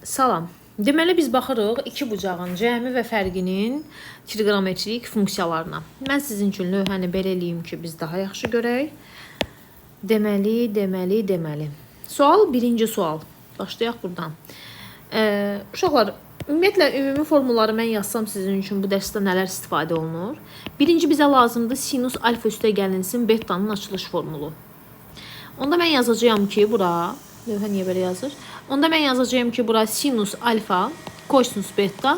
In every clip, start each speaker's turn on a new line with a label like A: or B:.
A: Salam. Deməli biz baxırıq iki bucağın cəmi və fərqinin trigonometrik funksiyalarına. Mən sizin üçün lövhəni belə eləyim ki, biz daha yaxşı görək. Deməli. Sual, birinci sual. Başlayaq buradan. Uşaqlar, ümumiyyətlə, ümumi formulları mən yazsam sizin üçün bu dərsdə nələr istifadə olunur? Birinci bizə lazımdır sinus alfa üstə gəlinsin betanın açılış formulu. Onda mən yazacağım ki, bura, lövhə niyə belə yazır? Onda mən yazacağım ki, bura sinus alfa kosinus beta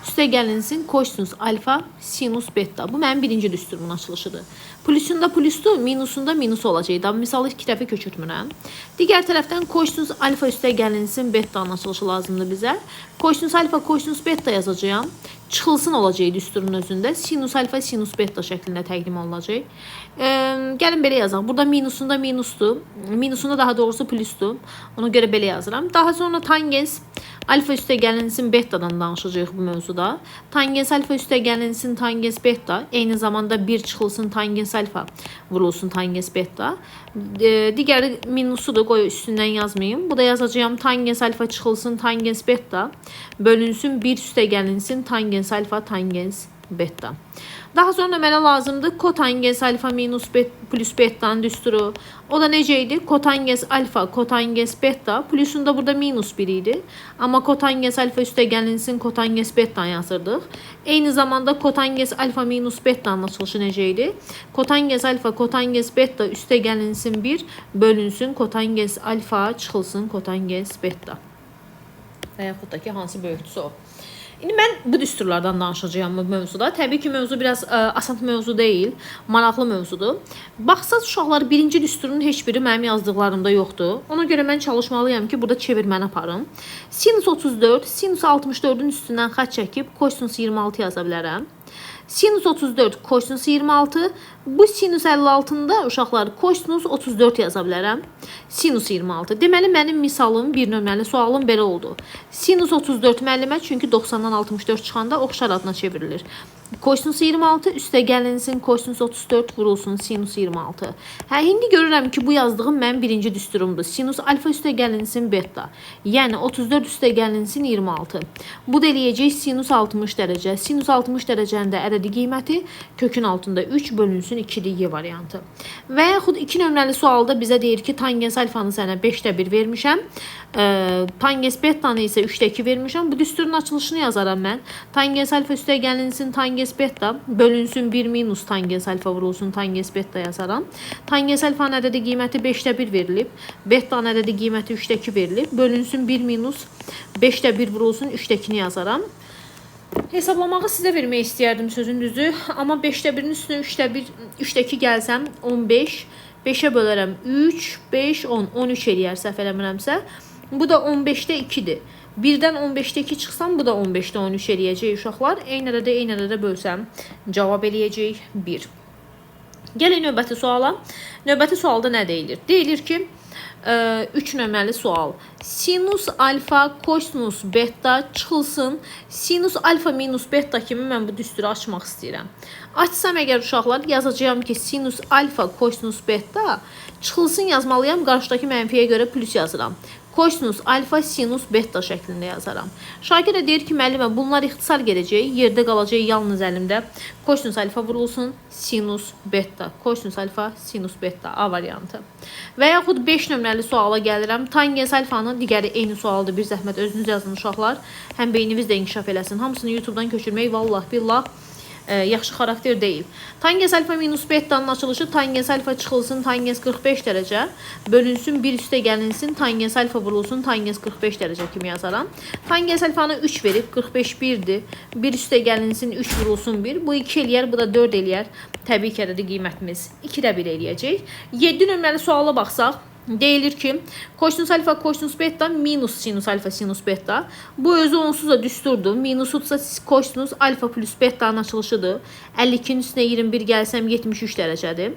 A: üstə gəlinsin kosinus alfa sinus beta. Bu mənim birinci düsturumun açılışıdır. Plusunda plusdur, minusunda minus olacaq. Misalı iki dəfə köçürtmürəm. Digər tərəfdən kosinus alfa üstə gəlinsin betanın açılışı lazımdır bizə. Kosinus alfa kosinus beta yazacağım. Çıxılsın olacaq düsturun özündə. Sinus alfa sinus beta şəklində təqdim olunacaq. Gəlin belə yazaq. Burada minusunda minusdur. Minusunda daha doğrusu plusdur. Ona görə belə yazıram. Daha sonra tangens alfa üstə gəlinsin betadan danışacağıq bu mövzuda. Tangens alfa üstə gəlinsin tangens beta. Eyni zamanda bir çıxılsın tangens alfa vurulsun tangens beta. Digər minusudur. Qoy üstündən yazmayayım. Bu da yazacağım tangens alfa çıxılsın tangens beta. Bölünsün bir üstə gəlinsin tangens alfa tangens beta. Daha sonra mənə lazımdır kotangens alfa minus plus beta'nın düsturu. O da necə idi? Kotangens alfa kotangens beta. Plusunda burada minus 1 idi. Amma kotangens alfa üstə gəlinsin kotangens beta'nı yazırdıq. Eyni zamanda kotangens alfa minus beta'nın açılışı necə idi? Kotangens alfa kotangens beta üstə gəlinsin 1 bölünsün kotangens alfa çıxılsın kotangens beta. Və yaxud da ki, hansı böyükdüsü o. İndi mən bu düsturlardan danışacağım bu mövzuda. Təbii ki, mövzu biraz asan mövzu deyil, maraqlı mövzudur. Baxsaz uşaqlar, birinci düsturun heç biri mənim yazdıqlarımda yoxdur. Ona görə mən çalışmalıyam ki, burada çevirməni aparım. Sinus 34, sinus 64-ün üstündən xətt çəkib kosinus 26 yaza bilərəm. Sinus 34, kosinus 26. Bu sinus 56-da uşaqlar kosinus 34 yaza bilərəm. Sinus 26. Deməli, mənim misalım, bir nömrəli sualım belə oldu. Sinus 34 müəllimə, çünki 90-dan 64 çıxanda oxşar adına çevrilir. Kosinus 26 üstə gəlinsin kosinus 34 vurulsun sinus 26. İndi görürəm ki, bu yazdığım mənim birinci düsturumdur. Sinus alfa üstə gəlinsin beta. Yəni 34 üstə gəlinsin 26. Bu da eləyəcək sinus 60 dərəcə. Sinus 60 dərəcənin də ədədi qiyməti kökün altında 3 bölünsün 2-dir Y variantı. Və yaxud 2 nömrəli sualda bizə deyir ki, tangens alfanı sənə 5də 1 vermişəm. Tangens betanı isə 3də 2 vermişəm. Bu düsturun açılışını yazaram mən. Tangens alfa üstə gəlinsin tangens beta bölünsün 1 minus tangens alfa vurulsun tangens beta yazaram. Tangens alfanın ədədi qiyməti 5də 1 verilib. Betanın ədədi qiyməti 3də 2 verilib. Bölünsün 1 minus 5də 1 vurulsun 3də 2-ni yazaram. Hesablamağı sizə vermək istəyərdim sözün düzü. Amma 5də 1-in üstünə 3də 2 gəlsəm 15. 5-ə bölərəm 3, 5, 10. 13 eləyər səhv eləmirəmsə. Bu da 15də 2-dir. 1-dən 15də 2 çıxsam, bu da 15də 13 eləyəcək uşaqlar. Eyni ədədə bölsəm, cavab eləyəcək 1. Gəlin növbəti suala. Növbəti sualda nə deyilir? Deyilir ki, 3 nömrəli sual. Sinus alfa kosinus beta çıxılsın. Sinus alfa minus beta kimi mən bu düsturu açmaq istəyirəm. Açsam əgər uşaqlar, yazacağım ki, sinus alfa kosinus beta çıxılsın yazmalıyam. Qarşıdakı mənfiyə görə plus yazıram. Kosinus alfa sinus beta şəklində yazaram. Şakir deyir ki, müəllimə bunlar ixtisar gedəcək. Yerdə qalacaq yalnız əlimdə. Kosinus alfa vurulsun sinus beta. Kosinus alfa sinus beta A variantı. Və yaxud 5 nömrəli suala gəlirəm. Tangens alfanın digəri eyni sualdır. Bir zəhmət özünüz yazın uşaqlar. Həm beyniniz də inkişaf eləsin. Hamısını YouTube'dan köçürmək vallah billah yaxşı xarakter deyil. Tangens alfa minus beta'nın açılışı tangens alfa çıxılsın tangens 45 dərəcə bölünsün 1 üstə gəlinsin tangens alfa vurulsun tangens 45 dərəcə kimi yazaram. Tangens alfanı 3 verib 45 1'dir. 1 üstə gəlinsin 3 vurulsun 1. Bu 2 eləyər, bu da 4 eləyər. Təbii ki, ədədi qiymətimiz 2də 1 eləyəcək. 7 nömrəli suala baxsaq, deyilir ki, kosinus alfa kosinus beta minus sinus alfa sinus beta. Bu özü onsuz da düsturdur. Minusudsa kosinus alfa plus beta'nın açılışıdır. 52'nin üstünə 21 gəlsəm 73 dərəcədir.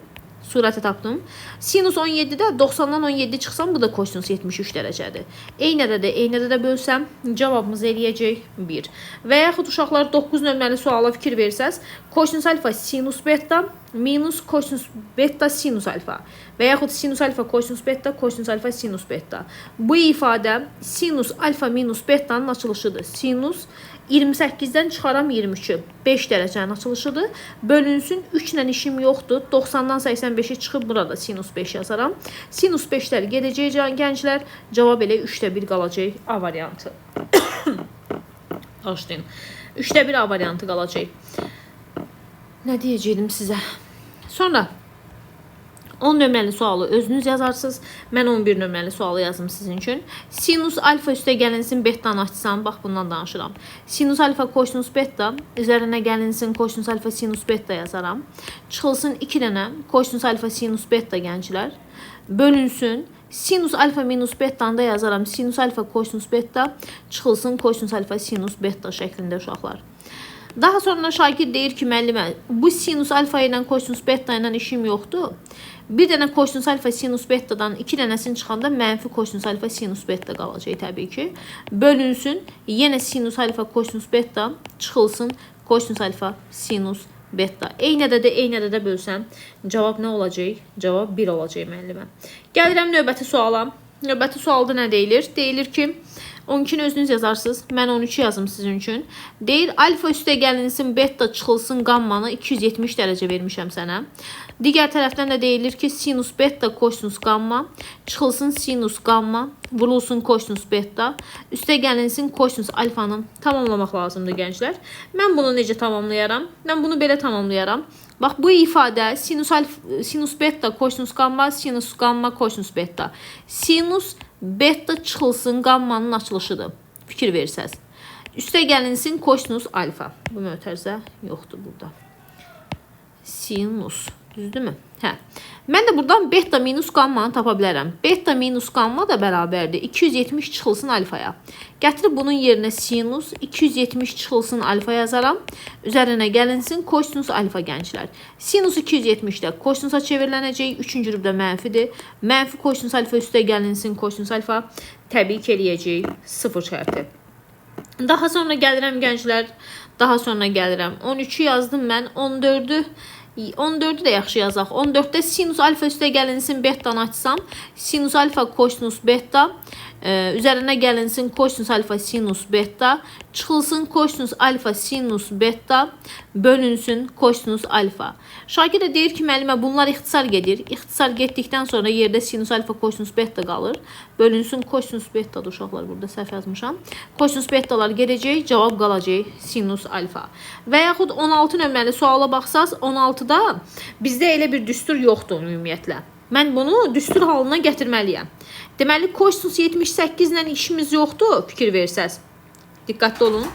A: Surəti tapdım. Sinus 17-də 90-dan 17 çıxsam, bu da kosinus 73 dərəcədir. Eyni ədədə bölsəm, cavabımız eləyəcək 1. Və yaxud uşaqlar 9 nömrəli suala fikir versəz, kosinus alfa sinus beta minus kosinus beta sinus alfa və yaxud sinus alfa kosinus beta, kosinus alfa sinus beta. Bu ifadə sinus alfa minus betanın açılışıdır. Sinus 28-dən çıxaram 23-ü. 5 dərəcənin açılışıdır. Bölünsün 3 ilə işim yoxdur. 90-dan 85-i çıxıb burada sinus 5 yazaram. Sinus 5-lər gedəcək gənclər. Cavab elə 3də 1 qalacaq A variantı. Başlayın. 3də 1 A variantı qalacaq. Nə deyəcəydim sizə? Sonra 10 nömrəli sualı özünüz yazarsınız. Mən 11 nömrəli sualı yazdım sizin üçün. Sinus alfa üstə gəlinsin betanı açsam, bax bundan danışıram. Sinus alfa kosinus beta üzərinə gəlinsin kosinus alfa sinus beta yazaram. Çıxılsın 2 dənə kosinus alfa sinus beta gənclər. Bölünsün sinus alfa minus betanı da yazaram. Sinus alfa kosinus beta çıxılsın kosinus alfa sinus beta şəklində uşaqlar. Daha sonra şagird deyir ki, müəllimə, bu sinus alfa ilə kosinus beta ilə işim yoxdur. Bir dənə kosinus alfa sinus betadan 2 dənəsini çıxanda mənfi kosinus alfa sinus beta qalacaq təbii ki. Bölünsün, yenə sinus alfa kosinus beta çıxılsın kosinus alfa sinus beta. Eynədə də bölsəm, cavab nə olacaq? Cavab 1 olacaq müəllimə. Gəlirəm növbəti suala. Növbəti sualda nə deyilir? Deyilir ki, 12-ni özünüz yazarsınız. Mən 13 yazım sizin üçün. Deyir, alfa üstə gəlinsin, beta çıxılsın, qammanı 270 dərəcə vermişəm sənə. Digər tərəfdən də deyilir ki, sinus beta kosinus qamma çıxılsın sinus qamma, vurulsun kosinus beta, üstə gəlinsin kosinus alfanı tamamlamaq lazımdır gənclər. Mən bunu necə tamamlayaram? Mən bunu belə tamamlayaram. Bax, bu ifadə sinus beta kosinus qamma, sinus qamma kosinus beta. Sinus beta çıxılsın qammanın açılışıdır. Fikir verirsəz. Üstə gəlinsin kosinus alfa. Bu mötərizə yoxdur burada. Sinus. Düzdürmü? Hə. Mən də buradan beta minus qammanı tapa bilərəm. Beta minus qamma da bərabərdir. 270 çıxılsın alfaya. Gətirib bunun yerinə sinus 270 çıxılsın alfa yazaram. Üzərinə gəlinsin kosinus alfa gənclər. Sinus 270-də kosinusa çevirilənəcək. 3-cü rübdə mənfidir. Mənfi kosinus alfa üstə gəlinsin kosinus alfa. Təbii ki, eləyəcək 0 şərti. Daha sonra gəlirəm gənclər. Daha sonra gəlirəm. 13-ü yazdım mən. 14'ü də yaxşı yazaq. 14'də sinus alfa üstə gəlinsin betanı açsam, sinus alfa kosinus beta, üzərinə gəlinsin kosinus alfa sinus beta, çıxılsın kosinus alfa sinus beta, bölünsün kosinus alfa. Şagird də deyir ki, müəllimə bunlar ixtisar gedir. İxtisar getdikdən sonra yerdə sinus alfa kosinus beta qalır. Bölünsün kosinus beta da uşaqlar, burada səhv yazmışam. Kosinus betalar gedəcək, cavab qalacaq sinus alfa. Və yaxud 16 nömrəli suala baxsaz, 16-da bizdə elə bir düstur yoxdur ümumiyyətlə. Mən bunu düstur halına gətirməliyəm. Deməli, kosinus 78 ilə işimiz yoxdur, fikir versəz. Diqqətli olun.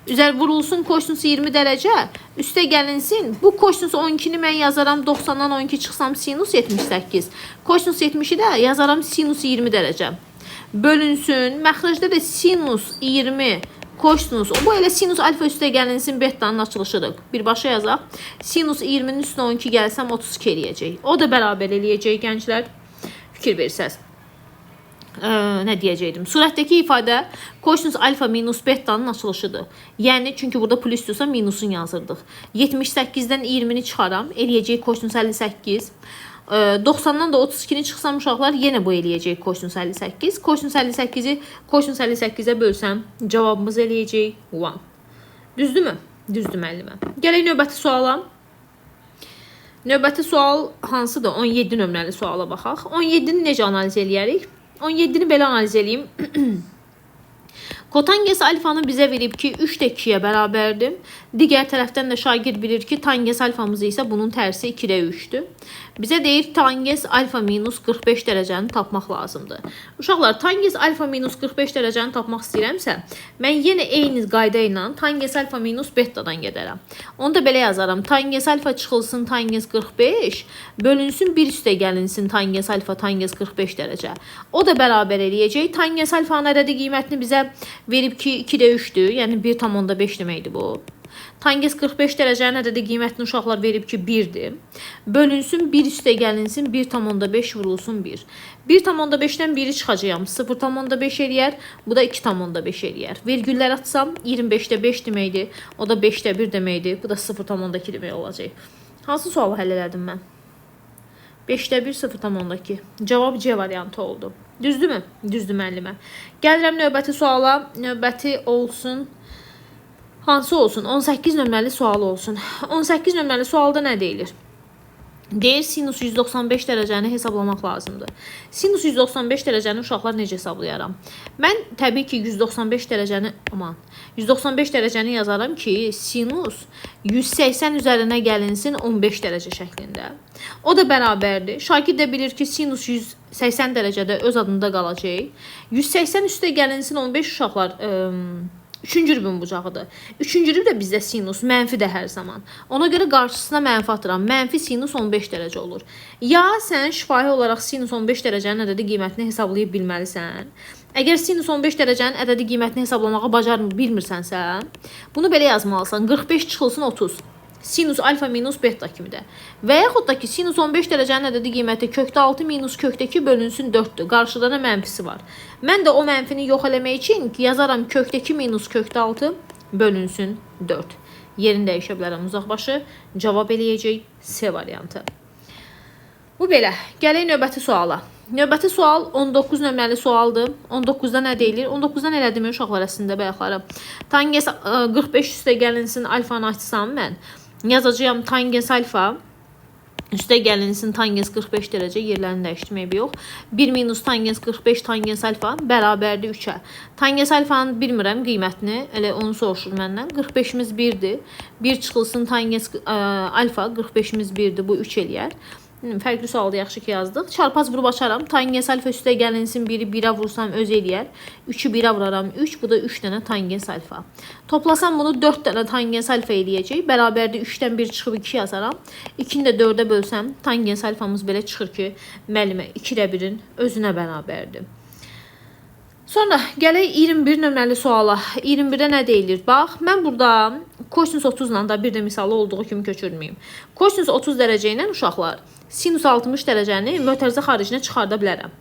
A: Üzər vurulsun kosinus 20 dərəcə, üstə gəlinsin. Bu kosinus 12-ni mən yazaram, 90-dan 12 çıxsam sinus 78. Kosinus 70-i də yazaram sinus 20 dərəcə. Bölünsün, məxrəcdə də sinus 20 kosinus, bu elə sinus alfa üstə gəlinsin betanın açılışıdır. Birbaşa yazaq. Sinus 20-nin üstünə 12 gəlsəm 32 eləyəcək. O da bərabər eləyəcək gənclər. Fikir verirsəz. Nə deyəcəkdim? Surətdəki ifadə kosinus alfa minus betanın açılışıdır. Yəni, çünki burada plusdursa minusun yazırdıq. 78-dən 20-ni çıxaram. Eləyəcək kosinus 58. 90-dan da 32-ni çıxsam uşaqlar yenə bu eləyəcək kosinus 58. Kosinus 58-i kosinus 58-ə bölsəm cavabımız eləyəcək 1. Düzdürmü? Düzdür müəllimə. Gələk növbəti suala. Növbəti sual hansıdır? 17 nömrəli suala baxaq. 17-ni necə analiz eləyərik? 17-ni belə analiz eləyim. Kotanges alfanı bizə verib ki, 3 də 2-yə bərabərdir. Digər tərəfdən də şagird bilir ki, tangens alfamız isə bunun tərsi 2-də 3-dür. Bizə deyir, tangens alfa minus 45 dərəcəni tapmaq lazımdır. Uşaqlar, tangens alfa minus 45 dərəcəni tapmaq istəyirəmsə, mən yenə eyni qayda ilə tangens alfa minus betadan gedərəm. Onu da belə yazaram. Tangens alfa çıxılsın tangens 45, bölünsün 1 üstə gəlinsin tangens alfa tangens 45 dərəcə. O da bərabər eləyəcək. Tangens alfanın ədədi qiymətini bizə verib ki, 2-də 3-dür. Yəni 1,5 deməkdir bu. Tangens 45 dərəcənin ədədi qiymətini uşaqlar verib ki, 1-dir. Bölünsün 1 üstə gəlinsin 1,5 vurulsun 1. 1,5-dən 1-i çıxacağım. 0,5 eləyər. Bu da 2,5 eləyər. Vergüllər atsam 25-də 5 deməkdir. O da 5-də 1 deməkdir. Bu da 0,2 demək olacaq. Hansı sualı həll elədim mən? 5-də 1, 0,2. Cavab C variantı oldu. Düzdürmü? Düzdür müəllimə. Gəlirəm növbəti suala. Növbəti olsun. Hansı olsun? 18 nömrəli sual olsun. 18 nömrəli sualda nə deyilir? Deyir, sinus 195 dərəcəni hesablamaq lazımdır. Sinus 195 dərəcəni uşaqlar necə hesablayaram? Mən təbii ki 195 dərəcəni yazaram ki, sinus 180 üzərinə gəlinsin 15 dərəcə şəklində. O da bərabərdir. Şagird də bilir ki, sinus 180 dərəcədə öz adında qalacaq. 180 üstə gəlinsin 15 uşaqlar üçüncü rübün bucağıdır. Üçüncü rüb də bizdə sinus, mənfi də hər zaman. Ona görə qarşısına mənfi atıram. Mənfi sinus 15 dərəcə olur. Ya sən şifahi olaraq sinus 15 dərəcənin ədədi qiymətini hesablayıb bilməlisən. Əgər sinus 15 dərəcənin ədədi qiymətini hesablamağı bilmirsənsə, bunu belə yazmalısan. 45 çıxılsın 30. Sinus alfa minus beta kimi də. Və yaxud da ki, sinus 15 dərəcənin ədədi qiyməti kökdə 6 minus kökdə 2 bölünsün 4-dür. Qarşıda da mənfisi var. Mən də o mənfini yox eləmək üçün yazaram kökdə 2 minus kökdə 6 bölünsün 4. Yerini dəyişə bilərəm uzaqbaşı. Cavab eləyəcək C variantı. Bu belə. Gələk növbəti suala. Növbəti sual 19 nömrəli sualdır. 19-da nə deyilir? 19-da nə elədim uşaqlar əslində bayaqları? Tangens 45 üstə gəlinsin alfanı açsam mən. Yazacağım tangens alfa üstə gəlinsin tangens 45 dərəcə, yerlərini dəyişdirmək yox. 1 minus tangens 45 tangens alfa bərabərdir 3-ə. Tangens alfanın bilmirəm qiymətini, elə onu soruşur məndən. 45-imiz 1-dir. 1 çıxılsın tangens alfa 45-imiz 1-dir, bu 3 eləyər. Fərqli sualda yaxşı ki yazdıq. Çarpaz vurub açaram. Tangens alfa üstə gəlinsin 1-i 1-ə vursam öz eləyər. 3-ü 1-ə vuraram 3. Bu da 3 dənə tangens alfa. Toplasam bunu 4 dənə tangens alfa eləyəcək. Bərabərdə 3-dən 1 çıxıb 2 yazaram. 2-ni də 4-ə bölsəm tangens alfamız belə çıxır ki, müəllimə 2-də 1-in özünə bərabərdir. Sonra gələk 21 nömrəli suala. 21-də nə deyilir? Bax, mən burada kosinus 30 ilə da bir də misalı olduğu kimi köçürməyim. Kosinus 30 dərəcə ilə uşaqlar sinus 60 dərəcəni mötərizə xaricinə çıxarda bilərəm.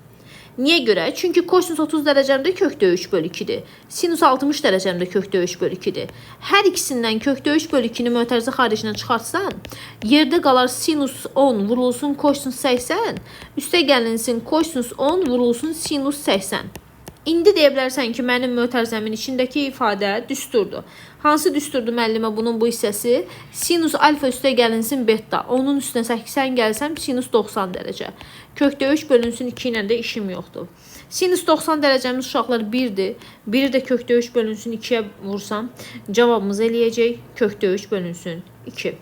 A: Niyə görə? Çünki kosinus 30 dərəcəmdə kökdə 3 bölü 2-dir. Sinus 60 dərəcəmdə kökdə 3 bölü 2-dir. Hər ikisindən kökdə 3 bölü 2-ni mötərizə xaricinə çıxartsan, yerdə qalar sinus 10 vurulsun kosinus 80, üstə gəlinsin kosinus 10 vurulsun sinus 80. İndi deyə bilərsən ki, mənim mötərizəmin içindəki ifadə düsturdur. Hansı düsturdur müəllimə bunun bu hissəsi? Sinus alfa üstə gəlinsin beta. Onun üstünə 80 gəlsəm sinus 90 dərəcə. Kökdə 3 bölünsün 2 ilə də işim yoxdur. Sinus 90 dərəcəmiz uşaqlar 1-dir. 1-i də kökdə 3 bölünsün 2-yə vursam, cavabımız eləyəcək kökdə 3 bölünsün 2.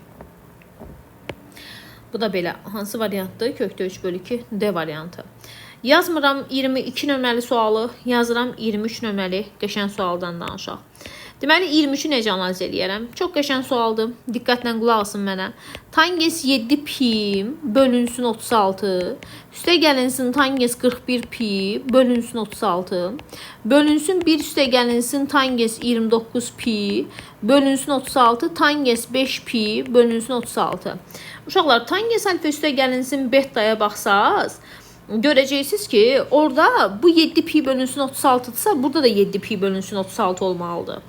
A: Bu da belə. Hansı variantdır? Kökdə 3 bölü 2 D variantı. Yazmıram 22 nömrəli sualı, yazıram 23 nömrəli qəşəng sualdan danışaq. Deməli 23-ü necə analiz eləyərəm? Çox qəşəng sualdır. Diqqətlə qulaq asın mənə. Tangens 7 pi bölünsün 36. Üstə gəlinsin tangens 41 pi bölünsün 36. Bölünsün 1 üstə gəlinsin tangens 29 pi bölünsün 36. Tangens 5 pi bölünsün 36. Uşaqlar tangens alfa üstə gəlinsin betaya baxsaz, görəcəksiniz ki, orada bu 7 pi bölünsün 36-dırsa, burada da 7 pi bölünsün 36 olmalıdır.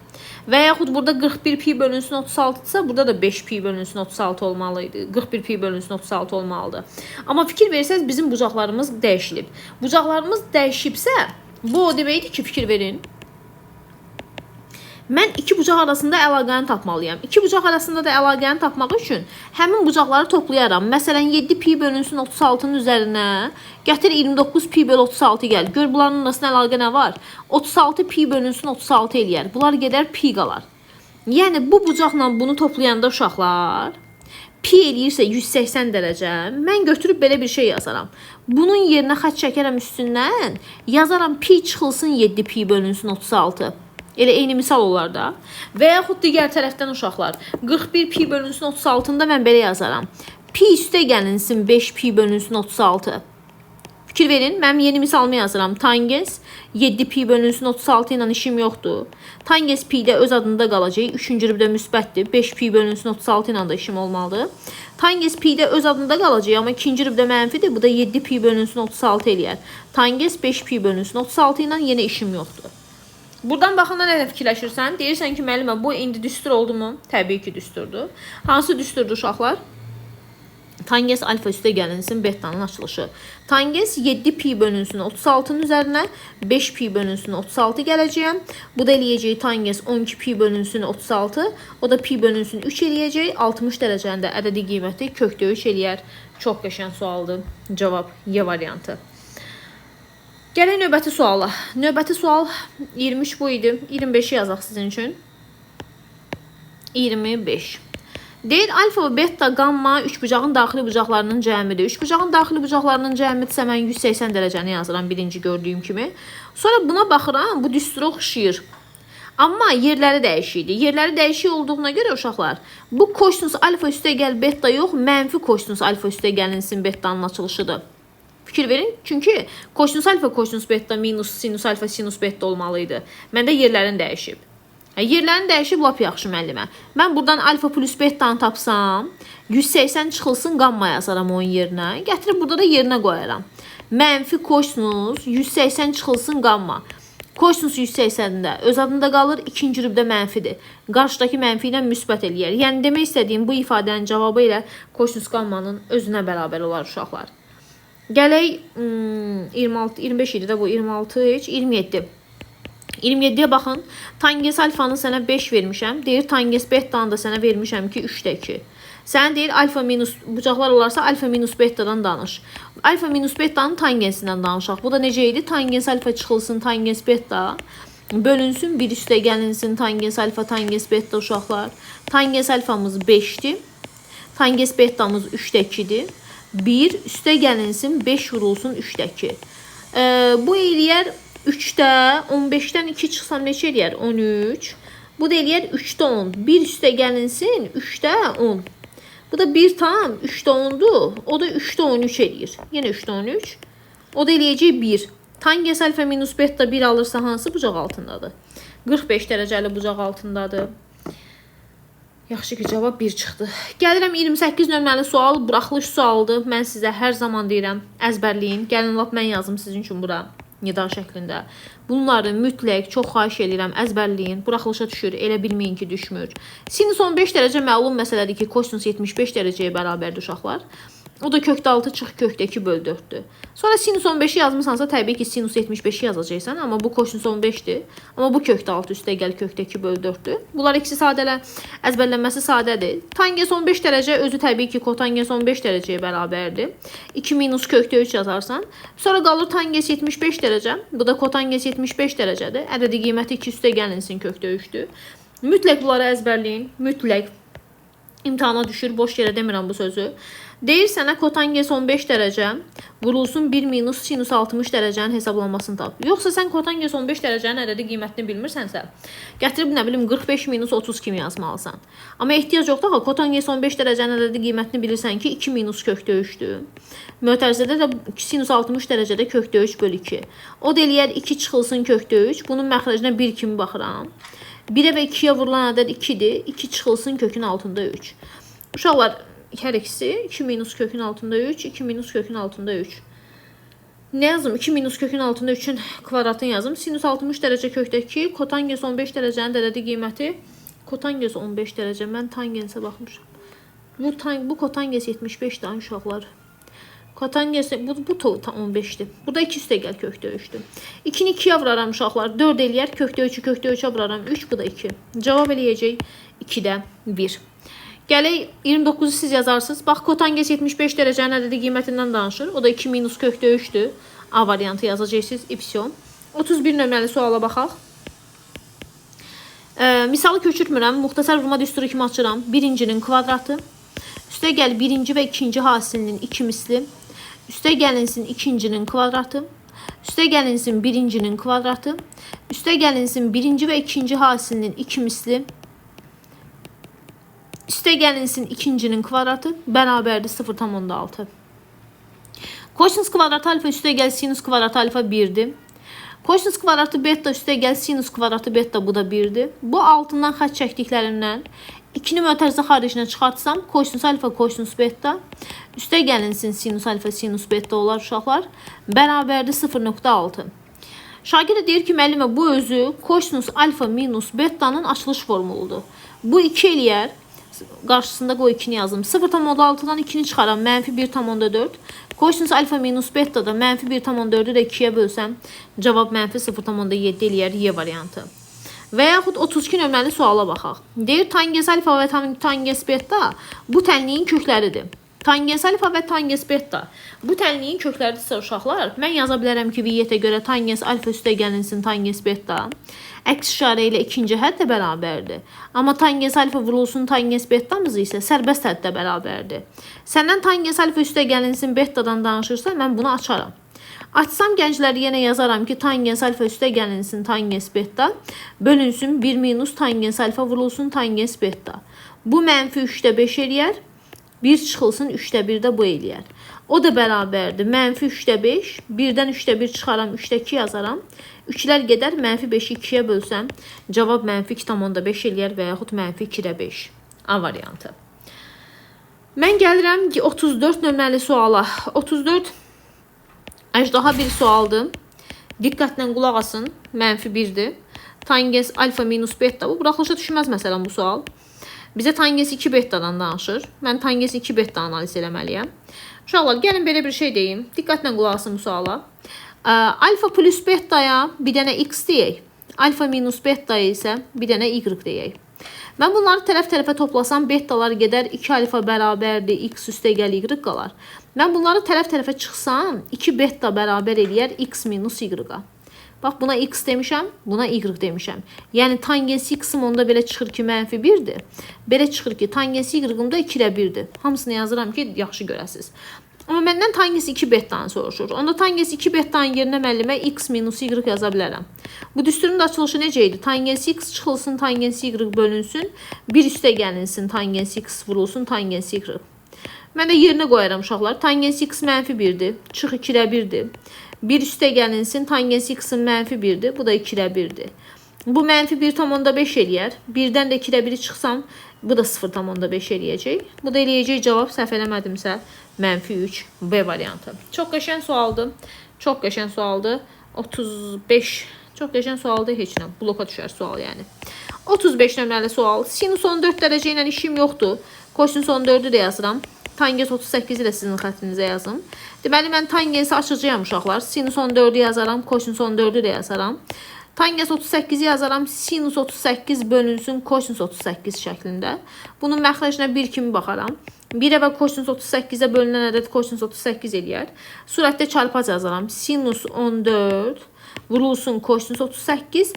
A: Və yaxud burada 41 pi bölünsün 36-dırsa, burada da 5 pi bölünsün 36 olmalıydı. 41 pi bölünsün 36 olmalıdır. Amma fikir versəz, bizim bucaqlarımız dəyişilib. Bucaqlarımız dəyişibsə, bu o deməkdir ki, fikir verin. Mən iki bucaq arasında əlaqəni tapmalıyam. İki bucaq arasında da əlaqəni tapmaq üçün həmin bucaqları toplayaram. Məsələn, 7 pi bölünsün 36-nın üzərinə gətir 29 pi bölü 36 gəl. Gör bunların arasında əlaqə nə var? 36 pi bölünsün 36 eləyər. Bunlar gedər pi qalar. Yəni bu bucaqla bunu toplayanda uşaqlar pi eləyirsə 180 dərəcə, mən götürüb belə bir şey yazaram. Bunun yerinə xətt çəkərəm üstündən, yazaram pi çıxılsın 7 pi bölünsün 36. Elə eyni misal olar da. Və yaxud digər tərəfdən uşaqlar 41 pi bölünsün 36-da mən belə yazaram. Pi üstə gəlinsin 5 pi bölünsün 36. Fikir verin, mənim yeni misalımı yazıram. Tangens 7 pi bölünsün 36 ilə işim yoxdur. Tangens pi də öz adında qalacaq. 3-cü rübdə müsbətdir. 5 pi bölünsün 36 ilə də işim olmalıdır. Tangens pi də öz adında qalacaq, amma 2-ci rübdə mənfidir. Bu da 7 pi bölünsün 36 eləyər. Tangens 5 pi bölünsün 36 ilə yenə işim yoxdur. Buradan baxanda nə fikirləşirsən? Deyirsən ki, müəllimə, bu indi düstur oldu mu? Təbii ki, düsturdur. Hansı düsturdur uşaqlar? Tangens alfa üstə gəlinsin betanın açılışı. Tangens 7 pi bölünsün 36'nın üzərinə 5 pi bölünsün 36 gələcəyəm. Bu da eləyəcək tangens 12 pi bölünsün 36. O da pi bölünsün 3 eləyəcək. 60 dərəcəndə ədədi qiyməti kökdə 3 eləyər. Çox qəşəng sualdır. Cavab Y variantı. Gələk növbəti suala. Növbəti sual 23 bu idi. 25'i yazaq sizin üçün. 25. Deyir alfa və beta qamma üçbucağın daxili bucaqlarının cəmidir. Üçbucağın daxili bucaqlarının cəmidirsə mən 180 dərəcəni yazıram birinci gördüyüm kimi. Sonra buna baxıram, bu düstura oxşayır. Amma yerləri dəyişikdir. Yerləri dəyişik olduğuna görə uşaqlar, bu kosinus alfa üstə gəl beta yox, mənfi kosinus alfa üstə gəlinsin betanın açılışıdır. Fikir verin. Çünki kosinus alfa kosinus beta minus sinus alfa sinus beta olmalıydı. Məndə yerlərin dəyişib. Yerlərini dəyişib lap yaxşı müəllimə. Mən buradan alfa plus betanı tapsam, 180 çıxılsın qamma yazaram onun yerinə. Gətirib burada da yerinə qoyaram. Mənfi kosinus 180 çıxılsın qamma. Kosinus 180-də öz adında qalır, ikinci rübdə mənfidir. Qarşıdakı mənfi ilə müsbət eləyər. Yəni demək istədiyim bu ifadənin cavabı ilə kosinus qammanın özünə bərabər olar uşaqlar. Gələk 26, 25 idi də bu 26 heç 27. 27'ye baxın. Tangens alfanı sənə 5 vermişəm. Deyir tangens betanı da sənə vermişəm ki 3'də 2. Sən deyir alfa minus bucaqlar olarsa alfa minus betadan danış. Alfa minus betanın tangensindən danışaq. Bu da necə idi? Tangens alfa çıxılsın tangens beta bölünsün 1 üstə gəlinsin tangens alfa tangens beta uşaqlar. Tangens alfamız 5'dir. Tangens betamız 3'də 2'dir. 1 üstə gəlinsin 5 vurulsun 3'də 2. Bu eləyər 3'də 15'dən 2 çıxsam neçə eləyər? 13. Bu da eləyər 3'də 10. 1 üstə gəlinsin 3'də 10. Bu da 1 tam 3'də 10'dur. O da 3'də 13 eləyir. Yenə 3'də 13. O da eləyəcək 1. Tangens alfa minus beta 1 alırsa hansı bucaq altındadır? 45 dərəcəli bucaq altındadır. Yaxşı ki cavab 1 çıxdı. Gəlirəm 28 nömrəli sual. Buraxılış sualıdır. Mən sizə hər zaman deyirəm əzbərləyin. Gəlin lap mən yazım sizin üçün bura. Nida şəklində. Bunları mütləq çox xahiş edirəm əzbərləyin. Buraxılışa düşür, elə bilməyin ki düşmür. Sinus 15 dərəcə məlum məsələdir ki, kosinus 75 dərəcəyə bərabərdir uşaqlar. O da kökdə 6 çıx kökdə 2 bölü 4'dür. Sonra sinus 15'i yazmısansa təbii ki sinus 75'i yazacaqsan. Amma bu kosinus 15'dir. Amma bu kökdə 6 üstə gəl kökdə 2 bölü 4'dür. Bunlar ikisi sadələ əzbərlənməsi sadədir. Tangens 15 dərəcə özü təbii ki kotangens 15 dərəcəyə bərabərdir. 2 minus kökdə 3 yazarsan. Sonra qalır tangens 75 dərəcə. Bu da kotangens 75 dərəcədir. Ədədi qiyməti 2 üstə gəlinsin kökdə 3'dür. Mütləq bunları əzbərləyin. Mütləq. İmtahana düşür. Boş yerə demirəm bu sözü. Deyir sənə kotangens 15 dərəcə vurulsun 1 minus sinus 60 dərəcənin hesablanmasını tap. Yoxsa sən kotangens 15 dərəcənin ədədi qiymətini bilmirsənsə, gətirib nə bilim 45 minus 30 kimi yazmalısan. Amma ehtiyac yoxdur ha, kotangens 15 dərəcənin ədədi qiymətini bilirsən ki 2 minus kökdə 3'dür. Mötərizədə də sinus 60 dərəcədə kökdə 3 bölü 2. O da eləyər 2 çıxılsın kökdə 3. Bunun məxrəcinə 1 kimi baxıram. 1'ə və 2'yə vurulan ədəd 2'dir. 2 çıxılsın kökün altında 3. Uşaqlar hər ikisi 2 minus kökün altında 3, 2 minus kökün altında 3. Ne yazım? 2 minus kökün altında 3'ün kvadratını yazım. Sinus 60 dərəcə kökdə 2, kotangens 15 dərəcənin ədədi qiyməti. Kotangens 15 dərəcə, mən tangensə baxmışam. Bu kotangens 75 dan uşaqlar. Kotangens bu 15'dir. Burada 2 üstə gəl kökdə 3'dür. 2'ni 2'yə vuraram uşaqlar. 4 eləyər kökdə 3'ü kökdə 3'ə vuraram 3, bu da 2. Cavab eləyəcək 2'də 1. Gələk 29'u siz yazarsınız. Bax kotangens 75 dərəcənin ədədi qiymətindən danışır. O da 2 minus kökdə 3'dür. A variantı yazacaqsınız. İpsiyon. 31 nömrəli suala baxaq. Misalı köçürmürəm. Muxtasar vurma düsturu kimi açıram. Birincinin kvadratı. Üstə gəl birinci və ikinci hasilinin 2 misli. Üstə gəlinsin ikincinin kvadratı. Üstə gəlinsin birincinin kvadratı. Üstə gəlinsin birinci və ikinci hasilinin 2 misli. Üstə gəlinsin ikincinin kvadratı bərabərdir 0,6. Kosinus kvadratı alfa üstə gəl sinus kvadratı alfa 1'dir. Kosinus kvadratı beta üstə gəl sinus kvadratı beta bu da 1'dir. Bu altından xətt çəkdiklərindən 2'ni mötərizə xaricinə çıxartsam kosinus alfa kosinus beta üstə gəlinsin sinus alfa sinus beta olar uşaqlar. Bərabərdir 0,6. Şagird deyir ki müəllimə bu özü kosinus alfa minus beta'nın açılış formuludur. Bu 2 eləyər qarşısında qoy 2-ni yazdım. 0,6-dan 2-ni çıxaram, -1,4. Kosinus alfa minus beta da -1,4-ü də 2-yə bölsəm, cavab -0,7 eləyər Y variantı. Və yaxud 32 nömrəli suala baxaq. Deyir, tangens alfa və tangens beta bu tənliyin kökləridir. Tangens alfa və tangens beta bu tənliyin kökləridirsə uşaqlar, mən yaza bilərəm ki, viyyətə görə tangens alfa üstə gəlinsin tangens beta əks işarə ilə ikinci hədd də bərabərdir. Amma tangens alfa vurulsun tangens betamız isə sərbəst həddə bərabərdir. Səndən tangens alfa üstə gəlinsin betadan danışırsa, mən bunu açaram. Açsam gəncləri yenə yazaram ki, tangens alfa üstə gəlinsin tangens beta bölünsün 1 minus tangens alfa vurulsun tangens beta. Bu -3/5 eləyər. 1 çıxılsın 3/1 də bu eləyər. O da bərabərdir. -3/5. 1-dən 3/1 çıxaram, 3-də 2 yazaram. 3-lər gedər, -5-i 2-yə bölsəm, cavab -2,5 eləyər və yaxud -2/5. A variantı. Mən gəlirəm ki, 34 nömrəli suala. 34 əjdaha bir sualdır. Diqqətlə qulaq asın. -1-dir. Tangens alfa minus beta. Bu buraxılışa düşməz məsələn bu sual. Bizə tangens 2 betadan danışır. Mən tangens 2 beta analiz eləməliyəm. Uşaqlar, gəlin belə bir şey deyim. Diqqətlə qulaq asın bu suala. Alfa plus betaya bir dənə x deyək. Alfa minus betaya isə bir dənə y deyək. Mən bunları tərəf-tərəfə toplasam, betalar gedər, 2 alfa bərabərdir, x üstə gəl y qalar. Mən bunları tərəf-tərəfə çıxsam, 2 beta bərabər eləyər x minus y-a. Bax, buna x demişəm, buna y demişəm. Yəni, tangens x-im onda belə çıxır ki, -1-dir. Belə çıxır ki, tangens y-ım da 2/1-dir. Hamısını yazıram ki, yaxşı görəsiniz. Amma məndən tangens 2 betanı soruşur. Onda tangens 2 betanın yerinə müəllimə x minus y yaza bilərəm. Bu düsturun da açılışı necə idi? Tangens x çıxılsın, tangens y bölünsün, 1 üstə gəlinsin, tangens x vurulsun, tangens y. Mən də yerinə qoyaram uşaqlar. Tangens x -1-dir, çıx 2/1-dir. 1 üstə gəlinsin, tangens x-in -1-dir, bu da 2/1-dir. Bu -1,5 eləyər. 1-dən də 2/1 çıxsam, bu da 0,5 eləyəcək. Bu da eləyəcək cavab, səhv eləmədimsə, -3 B variantı. Çox qəşəng sualdır. Çox qəşəng sualdır. 35. Çox qəşəng sualdır, heç nə. Bloka düşər sual yəni. 35 nömrəli sual. Sinus 14 dərəcə ilə işim yoxdur. Kosinus 14-ü də yazıram. Tangens 38-i də sizin xəttinizə yazım. Deməli, mən tangensi açacağım uşaqlar. Sinus 14-ü yazaram, kosinus 14-ü də yazaram. Tangens 38-i yazaram, sinus 38 bölünsün kosinus 38 şəklində. Bunun məxrəcinə 1 kimi baxaram. 1-ə və kosinus 38-ə bölünən ədəd kosinus 38 eləyər. Surətdə çarpaz yazaram. Sinus 14 vurulsun kosinus 38.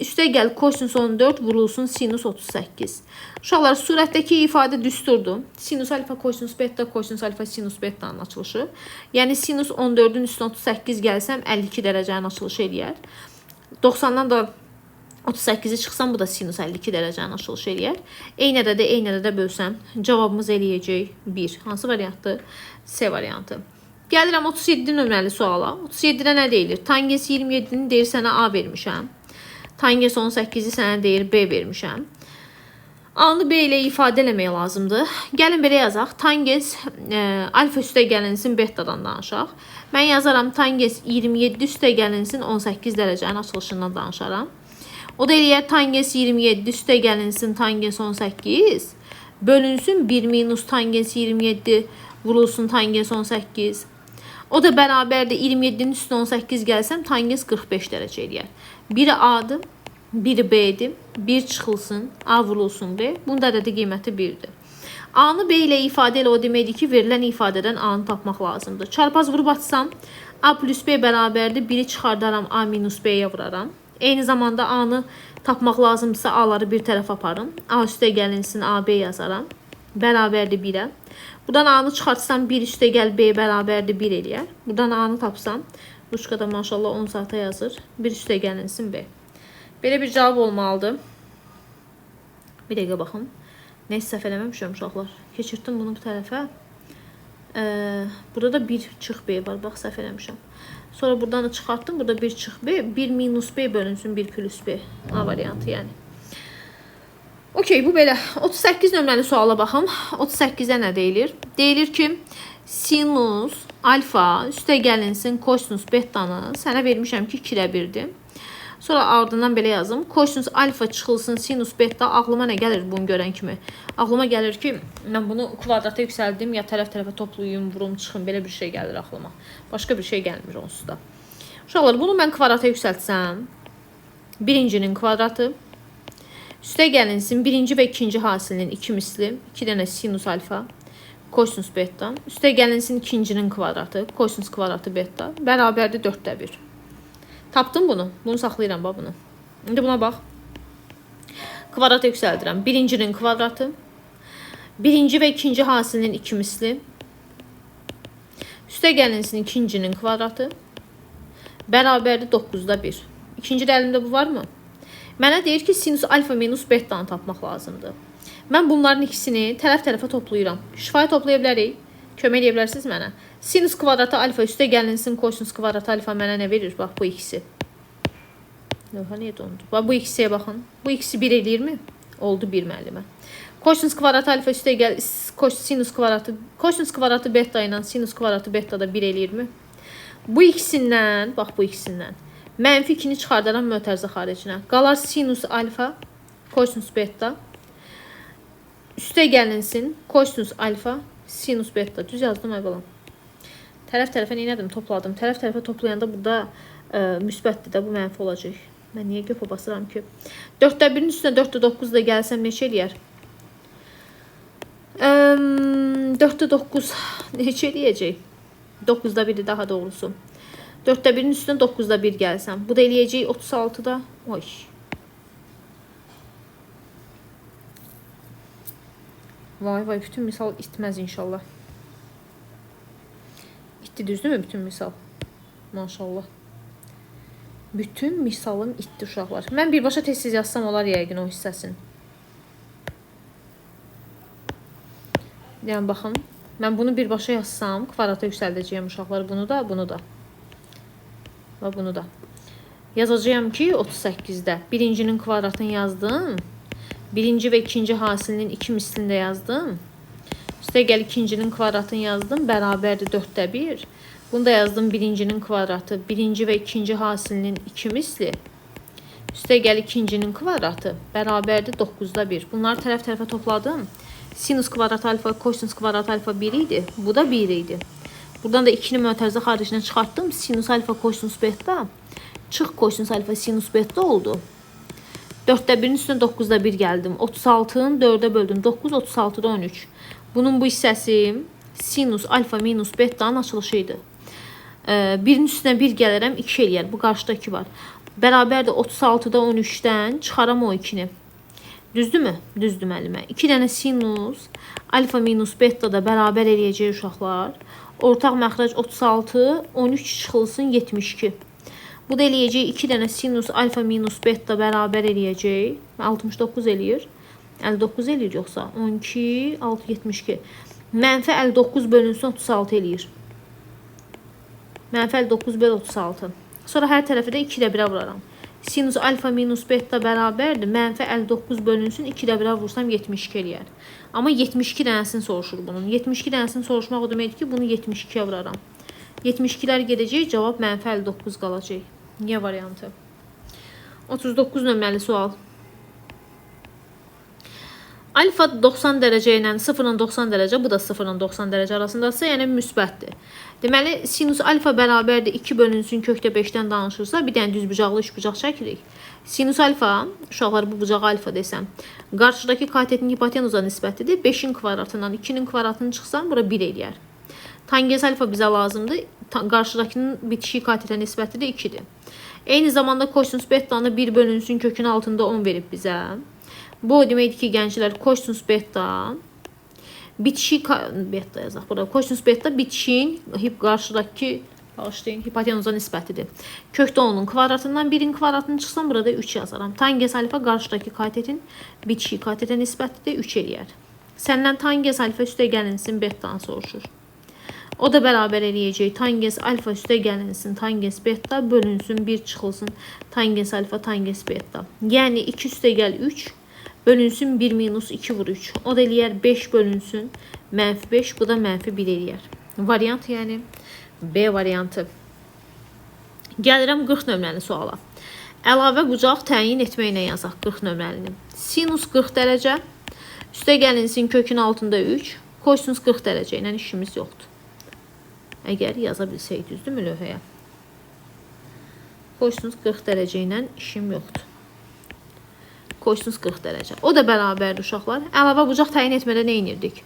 A: Üstə gəl kosinus 14 vurulsun sinus 38. Uşaqlar, surətdəki ifadə düsturdur. Sinus alfa kosinus beta, kosinus alfa sinus beta'nın açılışı. Yəni sinus 14-ün üstünə 38 gəlsəm 52 dərəcənin açılışı eləyər. 90-dan da 38-i çıxsam, bu da sinus 52 dərəcənin açılışı eləyər. Eyni ədədə bölsəm, cavabımız eləyəcək 1. Hansı variantdır? C variantı. Gəlirəm 37 nömrəli suala. 37-də nə deyilir? Tangens 27-ni deyir sənə A vermişəm. Tangens 18-i sənə deyir B vermişəm. A-nı B ilə ifadə eləmək lazımdır. Gəlin belə yazaq. Tangens alfa üstə gəlinsin betadan danışaq. Mən yazaram tangens 27 üstə gəlinsin 18 dərəcənin açılışından danışaram. O da eləyər tangens 27 üstə gəlinsin tangens 18 bölünsün 1 minus tangens 27 vurulsun tangens 18. O da bərabərdir 27-nin üstünə 18 gəlsəm tangens 45 dərəcə eləyər. Biri A'dır, biri B'dir. 1 çıxılsın, A vurulsun B. Bunda ədədi qiyməti 1-dir. A-nı B ilə ifadə elə o deməkdir ki, verilən ifadədən A-nı tapmaq lazımdır. Çarpaz vurub açsam, A plus B bərabərdir. 1-i çıxardaram, A minus B-yə vuraram. Eyni zamanda A-nı tapmaq lazımdırsa A-ları bir tərəf aparım. A üstə gəlinsin, A, B yazaram. Bərabərdir 1-ə. Buradan A-nı çıxartsam, 1 üstə gəl B bərabərdir 1 eləyər. Buradan A-nı tapsam, Ruşkada maşallah 10 saata yazır. 1 üstə gəlinsin B. Belə bir cavab olmalıdır. Bir dəqiqə baxın. Neysə, səhv eləməmişəm uşaqlar. Keçirtdim bunu bu tərəfə. Burada da 1 çıx B var. Bax, səhv eləmişəm. Sonra buradan da çıxartdım. Burada 1 çıx B. 1 minus B bölünsün 1 plus B. A variantı yəni. Okey, bu belə. 38 nömrəli suala baxın. 38-ə nə deyilir? Deyilir ki, sinus alfa üstə gəlinsin kosinus betanı sənə vermişəm ki, 2/1-dir. Sonra ardından belə yazım. Kosinus alfa çıxılsın sinus beta. Ağlıma nə gəlir bunu görən kimi? Ağlıma gəlir ki, mən bunu kvadrata yüksəldim, ya tərəf-tərəfə toplayım, vurum, çıxım. Belə bir şey gəlir ağlıma. Başqa bir şey gəlmir onsuz da. Uşaqlar, bunu mən kvadrata yüksəltsəm, birincinin kvadratı, üstə gəlinsin birinci və ikinci hasilinin 2 misli, 2 dənə sinus alfa, kosinus beta, üstə gəlinsin ikincinin kvadratı, kosinus kvadratı beta, bərabərdir 4/1. Tapdım bunu. Bunu saxlayıram bax bunu. İndi buna bax. Kvadrata yüksəldirəm. Birincinin kvadratı, birinci və ikinci hasilinin 2 misli, üstə gəlinsin ikincinin kvadratı, bərabərdir 9/1. İkinci dəlimdə bu var mı? Mənə deyir ki, sinus alfa minus betanı tapmaq lazımdır. Mən bunların ikisini tərəf-tərəfə toplayıram. Şifayı toplaya bilərik. Kömək edə bilərsiniz mənə. Sinus kvadratı alfa üstə gəlinsin kosinus kvadratı alfa mənə nə verir? Bax bu ikisi. Lövhə niyə dondu? Bax bu ikisiyə baxın. Bu ikisi 1 eləyirmi? Oldu 1 müəllimə. Kosinus kvadratı alfa üstə gəl kosinus kvadratı beta ilə sinus kvadratı beta da 1 eləyirmi? Bu ikisindən, bax bu ikisindən mənfi 2-ni çıxardaram mötərizə xaricinə. Qalar sinus alfa, kosinus beta. Üstə gəlinsin kosinus alfa, sinus beta. Düz yazdım ay balam. Tərəf-tərəfə nə edim? Topladım. Tərəf-tərəfə toplayanda burada müsbətdir də, bu mənfi olacaq. Mən niyə göpə basıram ki? 4/1-in üstünə 4/9 da gəlsəm neçə eləyər? 4/9 neçə eləyəcək? 9/1-dir daha doğrusu. 4/1-in üstünə 9/1 gəlsəm. Bu da eləyəcək 36-da. Oy. Vay vay, bütün misal itməz inşallah. İtdi, düzdürmü bütün misal? Maşallah. Bütün misalım itdi uşaqlar. Mən birbaşa tez-tez yazsam olar yəqin o hissəsini. Yəni baxın, mən bunu birbaşa yazsam kvadrata yüksəldəcəyəm uşaqlar. Bunu da, bunu da. Və bunu da. Yazacağım ki 38-də birincinin kvadratını yazdım. Birinci və ikinci hasilinin 2 mislində yazdım. Üstə gəl ikincinin kvadratını yazdım. Bərabərdir 4/1. Bunu da yazdım birincinin kvadratı. Birinci və ikinci hasilinin 2 misli. Üstə gəl ikincinin kvadratı. Bərabərdir 9/1. Bunları tərəf-tərəfə topladım. Sinus kvadrat alfa, kosinus kvadrat alfa 1 idi. Bu da 1 idi. Buradan da 2-ni mötərizə xaricinə çıxartdım. Sinus alfa, kosinus beta. Çıx kosinus alfa, sinus beta oldu. 4/1-in üstünə 9/1 gəldim. 36-nı 4-ə böldüm. 9, 36-da 13. Bunun bu hissəsi sinus alfa minus beta'nın açılışı idi. 1-in üstünə 1 gələrəm, 2 eləyər. Bu qarşıda 2 var. Bərabərdir 36-da 13-dən çıxaram o 2-ni. Düzdürmü? Düzdür müəllimə. 2 dənə sinus alfa minus beta da bərabər eləyəcək uşaqlar. Ortaq məxrəc 36, 13 çıxılsın 72. Bu da eləyəcək 2 dənə sinus alfa minus beta bərabər eləyəcək. 69 eləyir. 59 eləyir yoxsa? 12, 6, 72. Mənfi 59 bölünsün 36 eləyir. Mənfi 59 böl 36. Sonra hər tərəfi də 2/1-ə vuraram. Sinus alfa minus beta bərabərdir. Mənfi 59 bölünsün 2/1-ə vursam 72 eləyər. Amma 72 dənəsini soruşur bunun. 72 dənəsini soruşmaq o deməkdir ki, bunu 72-yə vuraram. 72-lər gedəcək, cavab mənfi 59 qalacaq. Niyə variantı? 39 nömrəli sual. Alfa 90 dərəcə ilə 0-ın 90 dərəcə, bu da 0-ın 90 dərəcə arasındadırsa, yəni müsbətdir. Deməli, sinus alfa bərabərdir 2 bölünsün kökdə 5-dən danışırsa, bir dənə düz bucaqlı 3 bucaq çəkirik. Sinus alfa, uşaqlar bu bucağı alfa desəm, qarşıdakı katetin hipotenuza nisbətidir. 5-in kvadratından 2-nin kvadratını çıxsam, bura 1 eləyər. Tangens alfa bizə lazımdır. Qarşıdakının bitişik katetə nisbətidir 2-dir. Eyni zamanda kosinus beta'nı 1 bölünsün kökün altında 10 verib bizə. Bu o deməkdir ki, gənclər, kosinus beta bitişik beta yazaq burada. Kosinus beta bitişiyin qarşıdakı hipotenuza nisbətidir. Kökdə 10-un kvadratından 1-in kvadratını çıxsam, burada 3 yazaram. Tangens alfa qarşıdakı katetin bitişik katetə nisbətidir 3 eləyər. Səndən tangens alfa üstə gəlinsin betanı soruşur. O da bərabər eləyəcək. Tangens alfa üstə gəlinsin tangens beta bölünsün 1 çıxılsın tangens alfa tangens beta. Yəni 2 üstə gəl 3 bölünsün 1 minus 2 vur 3. O da eləyər 5 bölünsün mənfi 5. Bu da mənfi 1 eləyər. Variant yəni B variantı. Gəlirəm 40 nömrəli suala. Əlavə bucaq təyin etməklə yazaq 40 nömrəlini. Sinus 40 dərəcə, üstə gəlinsin kökün altında 3, kosinus 40 dərəcə ilə işimiz yoxdur. Əgər yaza bilsək düzdürmü lövhəyə? Kosinus 40 dərəcə ilə işim yoxdur. Kosinus 40 dərəcə. O da bərabərdir uşaqlar. Əlavə bucaq təyin etmədə nə edirdik?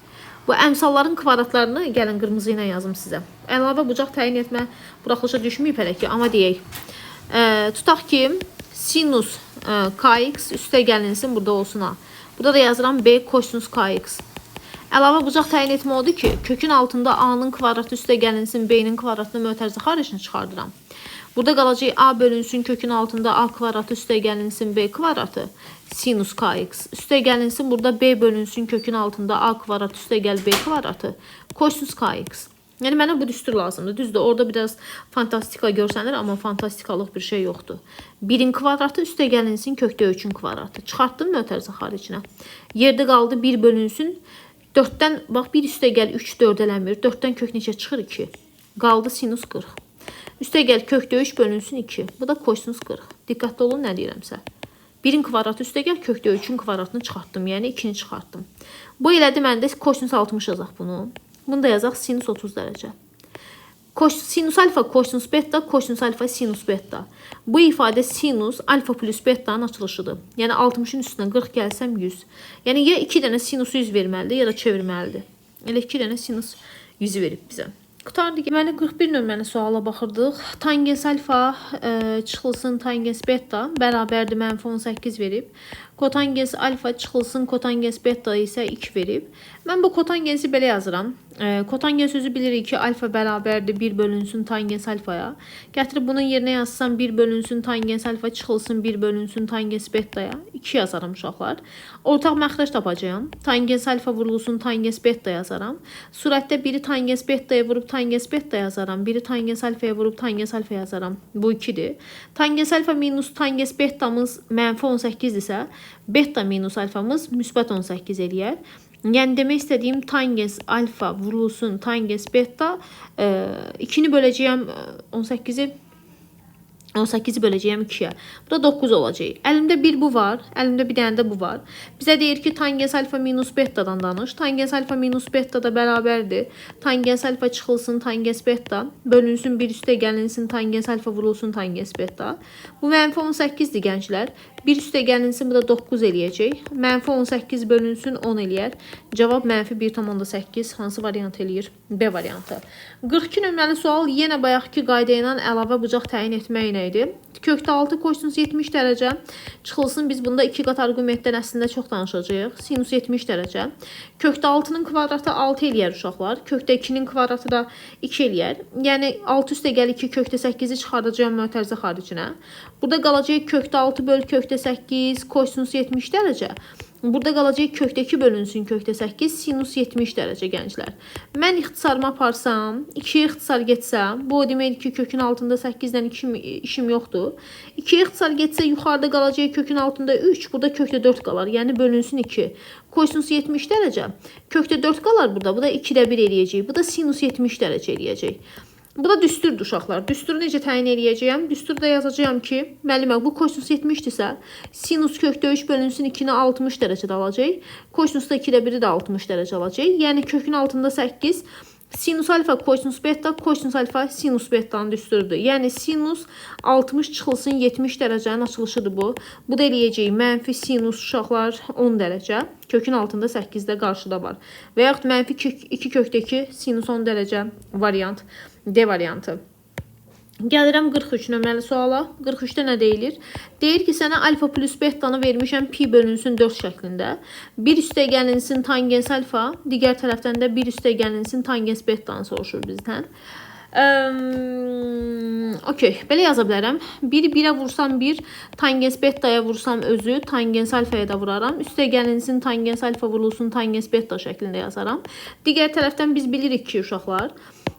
A: Bu əmsalların kvadratlarını gəlin qırmızı ilə yazım sizə. Əlavə bucaq təyin etmə buraxılışa düşməyib hələ ki, amma deyək. Tutaq ki, sinus kx üstə gəlinsin, burada olsun a. Burada da yazıram b kosinus kx. Əlavə bucaq təyin etmə odur ki, kökün altında a-nın kvadratı üstə gəlinsin, b-nin kvadratını mötərizə xaricini çıxardıram. Burada qalacaq a bölünsün kökün altında a kvadratı üstə gəlinsin b kvadratı sinus kx. Üstə gəlinsin burada b bölünsün kökün altında a kvadratı üstə gəl b kvadratı kosinus kx. Yəni mənə bu düstur lazımdır. Düzdür, orada biraz fantastika görsənir, amma fantastikalıq bir şey yoxdur. 1-in kvadratı üstə gəlinsin kökdə 3-ün kvadratı. Çıxartdım mötərizə xaricinə. Yerdə qaldı 1 bölünsün 4-dən, bax 1 üstə gəl 3 4 eləmir. 4-dən kök neçə çıxır 2. Qaldı sinus 40. Üstə gəl kökdə 3 bölünsün 2. Bu da kosinus 40. Diqqətli olun nə deyirəmsə. 1-in kvadratı üstə gəl kökdə 3-ün kvadratını çıxartdım. Yəni 2-ni çıxartdım. Bu elədi məndə kosinus 60 yazaq bunu. Bunu da yazaq sinus 30 dərəcə. Sinus alfa kosinus beta, kosinus alfa sinus beta. Bu ifadə sinus alfa plus beta'nın açılışıdır. Yəni 60-ın üstünə 40 gəlsəm 100. Yəni ya 2 dənə sinusu 100 verməlidir, ya da çevirməlidir. Elə 2 dənə sinus 100 verib bizə. Qutardı. Deməli 41 nömrəli suala baxırdıq. Tangens alfa çıxılsın tangens beta bərabərdir -18 verib. Kotangens alfa çıxılsın kotangens beta isə 2 verib. Mən bu kotangensi belə yazıram. Kotangens sözü bilirik ki, alfa bərabərdir 1 bölünsün tangens alfaya. Gətirib bunun yerinə yazsam 1 bölünsün tangens alfa çıxılsın 1 bölünsün tangens betaya. 2 yazarım uşaqlar. Ortaq məxrəc tapacağım. Tangens alfa vurulsun tangens beta yazaram. Surətdə biri tangens betaya vurub tangens beta yazaram. Biri tangens alfaya vurub tangens alfa yazaram. Bu 2'dir. Tangens alfa minus tangens betamız -18 isə beta minus alfamız müsbət 18 eləyər. Yəni demək istədiyim tangens alfa vurulsun tangens beta 2'ni böləcəyəm 18'i böləcəyəm 2'yə. Bu da 9 olacaq. Əlimdə bir bu var. Əlimdə bir dənə də bu var. Bizə deyir ki, tangens alfa minus betadan danış. Tangens alfa minus beta da bərabərdir. Tangens alfa çıxılsın tangens beta. Bölünsün 1 üstə gəlinsin tangens alfa vurulsun tangens beta. Bu -18'dir gənclər. 1 üstə gəlinsin, bu da 9 eləyəcək. -18 bölünsün 10 eləyər. Cavab -1,8. Hansı variant eləyir? B variantı. 42 nömrəli sual yenə bayaqki qayda ilə əlavə bucaq təyin etmək ilə idi. Kökdə 6 kosinus 70 dərəcə çıxılsın. Biz bunda 2 qat arqumentdən əslində çox danışacağıq. Sinus 70 dərəcə. Kökdə 6'nın kvadratı 6 eləyər uşaqlar. Kökdə 2'nin kvadratı da 2 eləyər. Yəni 6 üstə gəl 2 kökdə 8'i çıxardacağım mötərizə xaricinə. Burada qalacaq kökdə 6 böl kökdə 8 kosinus 70 dərəcə. Burada qalacaq kökdə 2 bölünsün kökdə 8 sinus 70 dərəcə gənclər. Mən ixtisarımı aparsam, 2'yə ixtisar getsəm, bu o deməkdir ki, kökün altında 8'dən işim yoxdur. 2'yə ixtisar getsə yuxarıda qalacaq kökün altında 3, burada kökdə 4 qalar. Yəni bölünsün 2. Kosinus 70 dərəcə. Kökdə 4 qalar burada. Bu da 2'də 1 eləyəcək. Bu da sinus 70 dərəcə eləyəcək. Bu da düsturdur uşaqlar. Düsturu necə təyin eləyəcəyəm? Düsturda yazacağam ki, müəllimə bu kosinus 70'dirsə, sinus kökdə 3 bölünsün 2'ni 60 dərəcədə alacaq. Kosinus da 2'də 1'i də 60 dərəcə alacaq. Yəni kökün altında 8. Sinus alfa kosinus beta, kosinus alfa sinus beta'nın düsturudur. Yəni sinus 60 çıxılsın 70 dərəcənin açılışıdır bu. Bu da eləyəcək mənfi sinus uşaqlar 10 dərəcə. Kökün altında 8'də qarşıda var. Və yaxud mənfi 2 kökdəki sinus 10 dərəcə variant. D variantı. Gəlirəm 43 nömrəli suala. 43'də nə deyilir? Deyir ki, sənə alfa plus beta'nı vermişəm pi bölünsün 4 şəklində. 1 üstə gəlinsin tangens alfa, digər tərəfdən də 1 üstə gəlinsin tangens beta'nı soruşur bizdən. Okey, belə yaza bilərəm. 1'i 1'ə vursam 1, tangens beta'ya vursam özü, tangens alfaya da vuraram. Üstə gəlinsin tangens alfa vurulsun tangens beta şəklində yazaram. Digər tərəfdən biz bilirik ki, uşaqlar,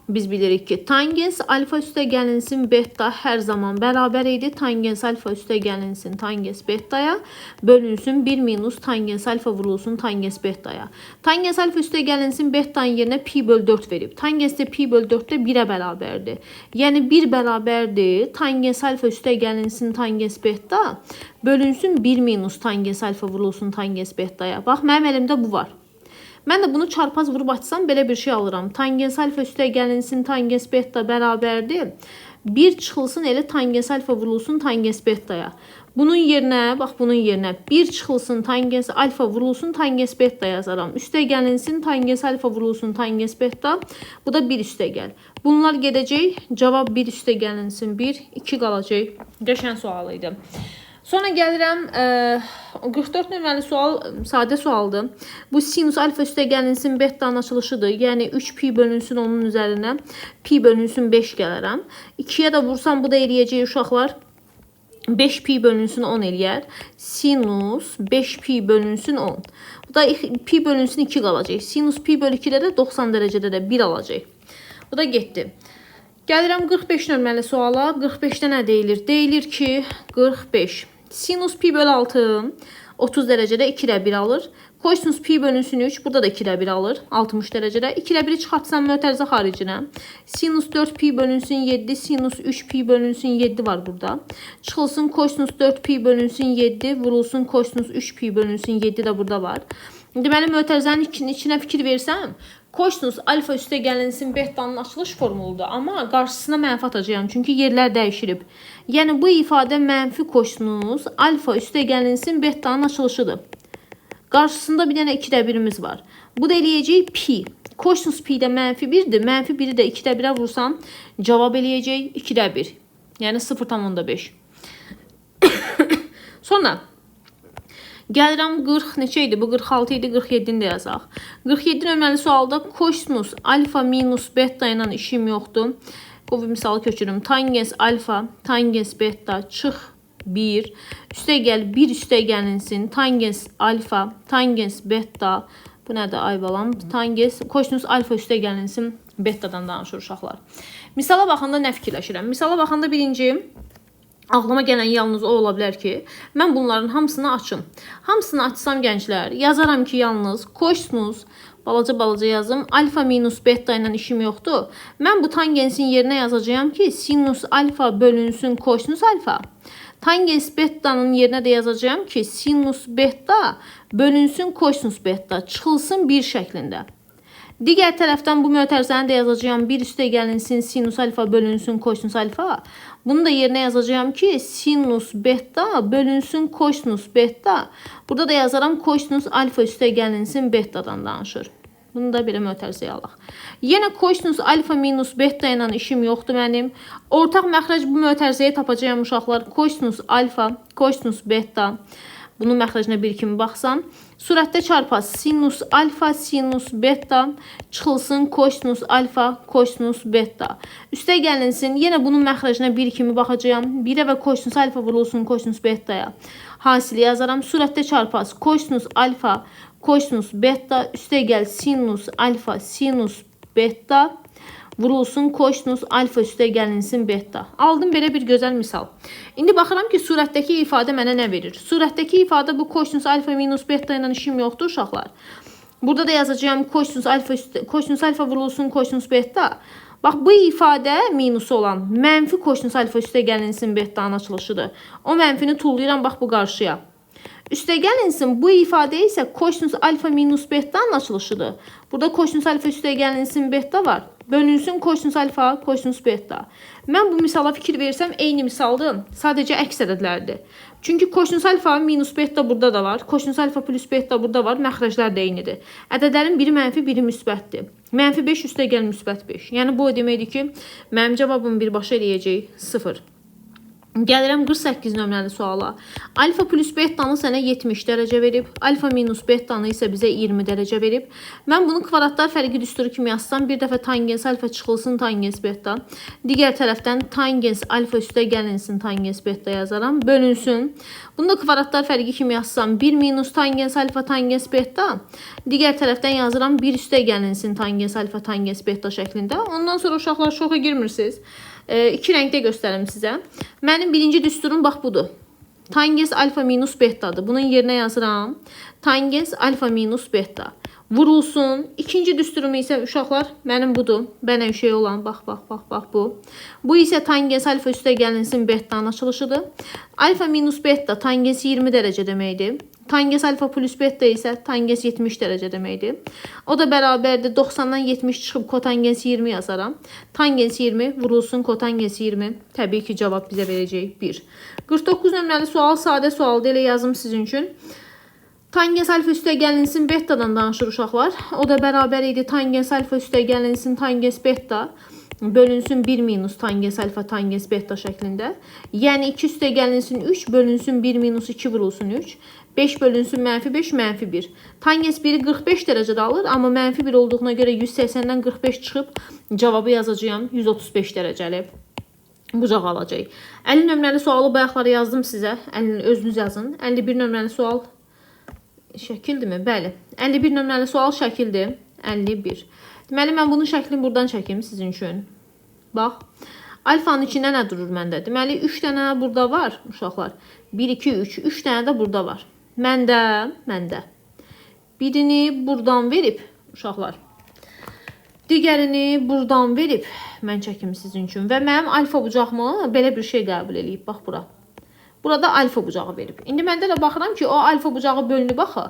A: Biz bilirik ki tangens alfa üstəgəlinsin beta hər zaman bərabər idi. Tangens alfa üstəgəlinsin tangens betaya bölünsün 1 minus tangens alfa vurulsun tangens betaya. Tangens alfa üstəgəlinsin betanın yerinə pi bölü 4 verib. Tangens də pi bölü 4 ilə 1-ə bərabərdir. Yəni 1 bərabərdir. Tangens alfa üstəgəlinsin tangens beta bölünsün 1 minus tangens alfa vurulsun tangens betaya. Bax, mənim əlimdə bu var. Mən də bunu çarpaz vurub açsam belə bir şey alıram. Tangens alfa üstəgəlinsin tangens beta bərabərdir. 1 çıxılsın elə tangens alfa vurulsun tangens betaya. Bunun yerinə, bax bunun yerinə 1 çıxılsın tangens alfa vurulsun tangens beta yazaram. Üstəgəlinsin tangens alfa vurulsun tangens beta. Bu da 1 üstəgəl. Bunlar gedəcək. Cavab 1 üstəgəlinsin 1, 2 qalacaq. Qəşəng sual idi. Sonra gəlirəm 44 nömrəli sual sadə sualdır. Bu sinus alfa üstəgəlinsin betanın açılışıdır. Yəni 3 pi bölünsün onun üzərinə pi bölünsün 5 gələrəm. 2-yə də vursam bu da eləyəcək uşaqlar. 5 pi bölünsün 10 eləyər. Sinus 5 pi bölünsün 10. Bu da pi bölünsün 2 qalacaq. Sinus pi bölü 2-də də 90 dərəcədə də 1 alacaq. Bu da getdi. Gəlirəm 45 nömrəli suala. 45-də nə deyilir? Deyilir ki 45. Sinus pi bölü 6 30 dərəcədə 2 ilə 1 alır. Kosinus pi bölünsün 3 burada da 2 ilə 1 alır. 60 dərəcədə 2 ilə 1-i çıxartsam mötərizə xaricinə. Sinus 4 pi bölünsün 7. Sinus 3 pi bölünsün 7 var burada. Çıxılsın kosinus 4 pi bölünsün 7. Vurulsun kosinus 3 pi bölünsün 7 də burada var. Deməli mötərizənin içinə fikir versəm, kosinus alfa üstəgəlinsin betanın açılış formuludur. Amma qarşısına mənfi atacağım. Çünki yerlər dəyişirib. Yəni bu ifadə mənfi kosinus alfa üstəgəlinsin betanın açılışıdır. Qarşısında bir dənə 2də 1-imiz var. Bu da eləyəcək pi. Kosinus pi də mənfi 1'dir. Mənfi 1'i də 2də 1'ə vursam cavab eləyəcək 2də 1. Yəni 0,5. Sonra gəlirəm 40 neçə idi? Bu 46 idi, 47-ni də yazaq. 47 nömrəli sualda kosinus alfa minus beta ilə işim yoxdur. Bu misalı köçürüm. Tangens alfa, tangens beta çıx 1. Üstəgəl 1 üstəgəlinsin. Tangens alfa, tangens beta. Bu nədir ay balam? Tangens kosinus alfa üstəgəlinsin betadan danışır uşaqlar. Misala baxanda nə fikirləşirəm? Misala baxanda birinci ağlıma gələn yalnız o ola bilər ki, mən bunların hamısını açım. Hamısını açsam gənclər, yazaram ki, yalnız kosinus, balaca yazım, alfa minus beta ilə işim yoxdur. Mən bu tangensin yerinə yazacağım ki, sinus alfa bölünsün kosinus alfa. Tangens beta'nın yerinə də yazacağım ki, sinus beta bölünsün kosinus beta, çıxılsın 1 şəklində. Digər tərəfdən bu mötərizəni də yazacağım. 1 üstəgəlinsin sinus alfa bölünsün kosinus alfa. Bunu da yerinə yazacağım ki, sinus beta bölünsün kosinus beta. Burada da yazaram kosinus alfa üstəgəlinsin betadan danışır. Bunu da belə mötərizəyə alaq. Yenə kosinus alfa minus beta ilə işim yoxdur mənim. Ortaq məxrəc bu mötərizəyə tapacağım uşaqlar. Kosinus alfa, kosinus beta. Bunun məxrəcinə bir kimi baxsam. Surətdə çarpaz sinus alfa, sinus beta, çıxılsın kosinus alfa, kosinus beta. Üstə gəlinsin, yenə bunun məxrəcinə bir kimi baxacağım. 1'ə və kosinus alfa vurulsun kosinus betaya. Hasili yazaram. Surətdə çarpaz kosinus alfa, kosinus beta, üstə gəl sinus alfa, sinus beta. Vurulsun kosinus alfa üstə gəlinsin beta. Aldım belə bir gözəl misal. İndi baxıram ki, surətdəki ifadə mənə nə verir? Surətdəki ifadə bu kosinus alfa minus beta ilə işim yoxdur uşaqlar. Burada da yazacağım kosinus alfa vurulsun kosinus beta. Bax bu ifadə minusu olan mənfi kosinus alfa üstə gəlinsin betanın açılışıdır. O mənfini tullayıram bax bu qarşıya. Üstə gəlinsin bu ifadə isə kosinus alfa minus beta'nın açılışıdır. Burada kosinus alfa üstə gəlinsin beta var. Bölünsün kosinus alfa, kosinus beta. Mən bu misala fikir versəm eyni misaldır. Sadəcə əks ədədlərdir. Çünki kosinus alfa minus beta burada da var. Kosinus alfa plus beta burada var. Məxrəclər də eynidir. Ədədlərin biri mənfi, biri müsbətdir. Mənfi 5 üstə gəl müsbət 5. Yəni bu o deməkdir ki, mənim cavabım birbaşa eləyəcək 0. Gəlirəm 48 nömrəli suala. Alfa plus betanı sənə 70 dərəcə verib. Alfa minus betanı isə bizə 20 dərəcə verib. Mən bunu kvadratlar fərqi düsturu kimi yazsam, bir dəfə tangens alfa çıxılsın tangens beta. Digər tərəfdən tangens alfa üstə gəlinsin tangens beta yazaram. Bölünsün. Bunu da kvadratlar fərqi kimi yazsam, 1 minus tangens alfa tangens beta. Digər tərəfdən yazıram, 1 üstə gəlinsin tangens alfa tangens beta şəklində. Ondan sonra uşaqlar şoka girmirsiniz. İki rəngdə göstərim sizə. Mənim birinci düsturum bax budur. Tangens alfa minus betadır. Bunun yerinə yazıram. Tangens alfa minus beta. Vurulsun. İkinci düsturum isə uşaqlar mənim budur. Bənövşəyi olan bax bu. Bu isə tangens alfa üstə gəlinsin betanın açılışıdır. Alfa minus beta tangens 20 dərəcə deməkdir. Tangens alfa plus beta isə tangens 70 dərəcə deməkdir. O da bərabərdir 90-dan 70 çıxıb kotangens 20 yazaram. Tangens 20 vurulsun kotangens 20. Təbii ki, cavab bizə verəcək 1. 49 nömrəli sual sadə sualdır, elə yazım sizin üçün. Tangens alfa üstə gəlinsin betadan danışır uşaqlar. O da bərabər idi tangens alfa üstə gəlinsin tangens beta bölünsün 1 minus tangens alfa tangens beta şəklində. Yəni 2 üstə gəlinsin 3 bölünsün 1 minus 2 vurulsun 3. 5 bölünsün mənfi 5 mənfi 1. Tangens 1'i 45 dərəcədə alır, amma mənfi 1 olduğuna görə 180-dən 45 çıxıb cavabı yazacağım 135 dərəcəli. Bucaq alacaq. 50 nömrəli sualı bayaqları yazdım sizə. Özünüz yazın. 51 nömrəli sual şəkildirmi? Bəli. 51 nömrəli sual şəkildir. 51. Deməli, mən bunun şəklini buradan çəkim sizin üçün. Bax. Alfanın içində nə durur məndə? Deməli, 3 dənə burada var, uşaqlar. 1, 2, 3. 3 dənə də burada var. Məndə. Birini buradan verib, uşaqlar. Digərini buradan verib, mən çəkim sizin üçün. Və mənim alfa bucağımı belə bir şey qəbul edib. Bax, bura. Burada alfa bucağı verib. İndi məndə də baxıram ki, o alfa bucağı bölünüb axı.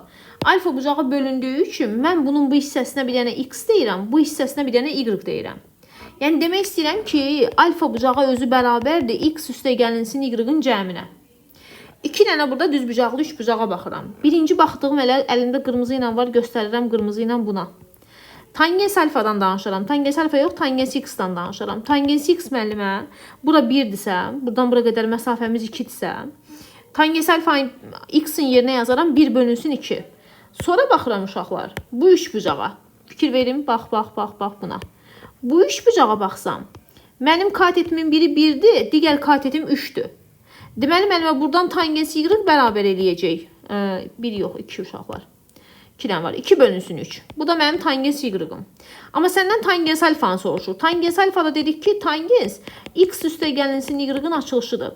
A: Alfa bucağı bölündüyü üçün mən bunun bu hissəsinə bir dənə x deyirəm, bu hissəsinə bir dənə y deyirəm. Yəni demək istəyirəm ki, alfa bucağı özü bərabərdir x üstə gəlinsin y-in cəminə. 2 dənə burada düz bucaqlı 3 bucağa baxıram. Birinci baxdığım elə əlimdə qırmızı ilə var, göstərirəm qırmızı ilə buna. Tangens alfadan danışıram. Tangens alfa yox, tangens x-dan danışıram. Tangens x müəllimə, bura 1-dirsə, buradan bura qədər məsafəmiz 2-dirsə, tangens alfa x-in yerinə yazaram 1 bölünsün 2. Sonra baxıram uşaqlar, bu 3 bucağa. Fikir verin, bax buna. Bu 3 bucağa baxsam, mənim katetimin biri 1-dir, digər katetim 3-dür. Deməli, mənimə buradan tangens y bərabər eləyəcək. 1 yox, 2 uşaqlar. 2 dənə var. 2 bölünsün 3. Bu da mənim tangens y-ım. Amma səndən tangens alfanı soruşur. Tangens alfada dedik ki, tangens x üstə gəlinsin y-ın açılışıdır.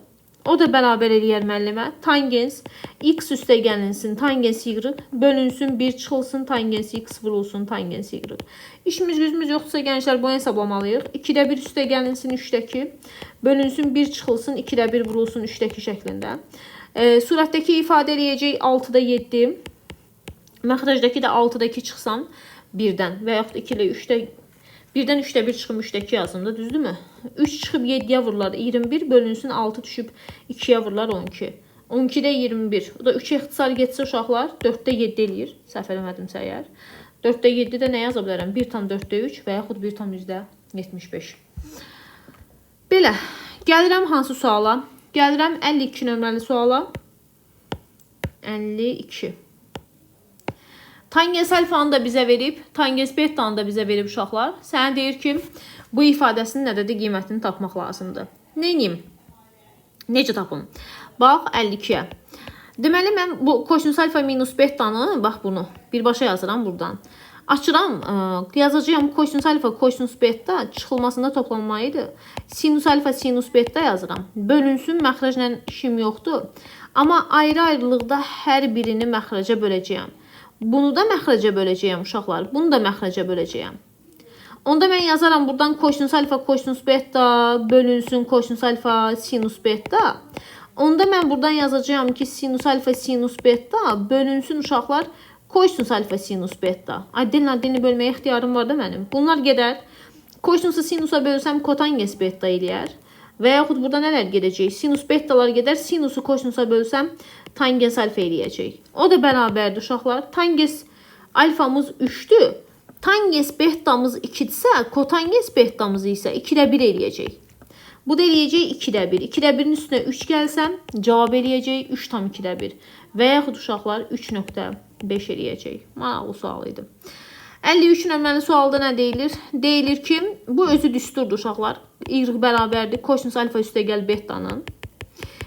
A: O da bərabər eləyər müəllimə. Tangens x üstə gəlinsin tangens y bölünsün 1 çıxılsın tangens x vurulsun tangens y. İşimiz gücümüz yoxdursa gənclər bunu hesablamalıyıq. 2-də 1 üstə gəlinsin 3-dəki bölünsün 1 çıxılsın 2-də 1 vurulsun 3-dəki şəklində. Surətdəki ifadə eləyəcək 6-da 7. Məxrəcdəki də 6-da 2 çıxsam 1-dən və yaxud 2 ilə 3-də 1-dən 3-də 1 çıxım 3-dəki yazımda, düzdürmü? 3 çıxıb 7-yə vurular 21 bölünsün 6 düşüb 2-yə vurular 12. 12-də 21. O da 3-ə ixtisar getsə uşaqlar 4-də 7 eləyir. Səhv eləmədimsə əgər. 4-də 7-də nə yaza bilərəm? 1/4-də 3 və yaxud 1/75. Belə. Gəlirəm hansı suala? Gəlirəm 52 nömrəli suala. 52. Tangens alfanı da bizə verib, tangens betanı da bizə verib uşaqlar. Sənə deyir ki, bu ifadəsinin ədədi qiymətini tapmaq lazımdır. Neyim? Necə tapım? Bax, 52-yə. Deməli, mən bu kosinus alfa minus betanı, bax bunu, birbaşa yazıram buradan. Açıram, yazacağım kosinus alfa, kosinus beta çıxılmasında toplanmayıdır. Sinus alfa, sinus beta yazıram. Bölünsün, məxrəclə işim yoxdur. Amma ayrı-ayrılıqda hər birini məxrəcə böləcəyəm. Bunu da məxrəcə böləcəyəm uşaqlar. Bunu da məxrəcə böləcəyəm. Onda mən yazaram buradan kosinus alfa, kosinus beta bölünsün kosinus alfa, sinus beta. Onda mən buradan yazacağım ki, sinus alfa, sinus beta bölünsün uşaqlar kosinus alfa, sinus beta. Adilini bölməyə ixtiyarım var da mənim. Bunlar gedər. Kosinusu sinusa bölsəm kotangens beta eləyər. Və yaxud burada nələr gedəcək? Sinus betalar gedər. Sinusu kosinusa bölsəm tangens alfa eləyəcək. O da bərabərdir uşaqlar. Tangens alfamız 3-dür. Tangens betamız 2-dirsə, kotangens betamız isə 2-də 1 eləyəcək. Bu da eləyəcək 2-də 1. 2-də 1-in üstünə 3 gəlsəm, cavab eləyəcək 3 tam 2-də 1. Və yaxud uşaqlar 3.5 eləyəcək. Maraqlı sual idi. 53 nömrəli sualda nə deyilir? Deyilir ki, bu özü düsturdur uşaqlar. Y bərabərdir kosinus alfa üstəgəl betanın.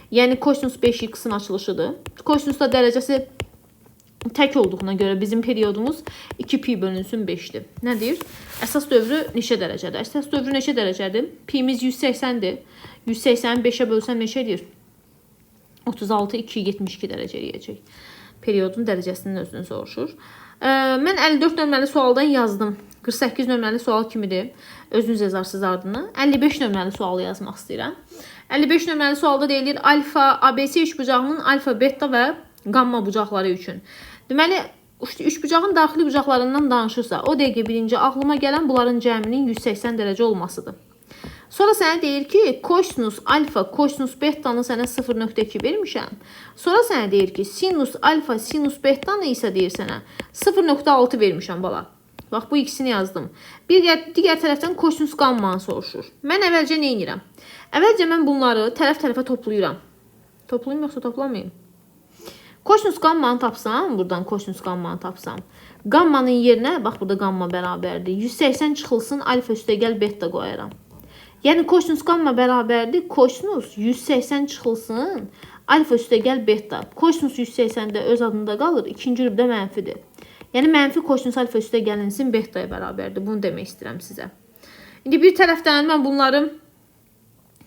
A: Yəni kosinus 5x-in açılışıdır. Kosinusda dərəcəsi tək olduğuna görə bizim periodumuz 2pi bölünsün 5-dir. Nə deyir? Əsas dövrü neçə dərəcədir? Əsas dövrü neçə dərəcədir? Pimiz 180-dir. 180-i 5-ə bölsəm neçə edir? 36, 2, 72 dərəcə eləyəcək. Periodun dərəcəsinin özünü soruşur. Mən 54 nömrəli sualdan yazdım. 48 nömrəli sual kimidir. Özünüz yazarsınız ardını. 55 nömrəli sualı yazmaq istəyirəm. 55 nömrəli sualda deyilir alfa, ABC üçbucağının alfa, beta və gamma bucaqları üçün. Deməli, üçbucağın daxili bucaqlarından danışırsa, o dəqiqə birinci ağlıma gələn bunların cəminin 180 dərəcə olmasıdır. Sonra sənə deyir ki, kosinus alfa, kosinus betanı sənə 0.2 vermişəm. Sonra sənə deyir ki, sinus alfa, sinus betanı isə deyir sənə 0.6 vermişəm bala. Bax, bu ikisini yazdım. Digər tərəfdən kosinus gammanı soruşur. Mən əvvəlcə nə edirəm? Əvvəlcə mən bunları tərəf-tərəfə toplayıram. Toplayım yoxsa toplamayım? Kosinus gammanı tapsam, buradan kosinus gammanı tapsam, gammanın yerinə, bax burada gamma bərabərdir. 180 çıxılsın, alfa üstəgəl beta qoyaram. Yəni kosinus gamma bərabərdir. Kosinus 180 çıxılsın, alfa üstəgəl beta. Kosinus 180-də öz adında qalır, ikinci rübdə mənfidir. Yəni mənfi kosinus alfa üstə gəlinsin betaya bərabərdir. Bunu demək istəyirəm sizə. İndi bir tərəfdən mən bunları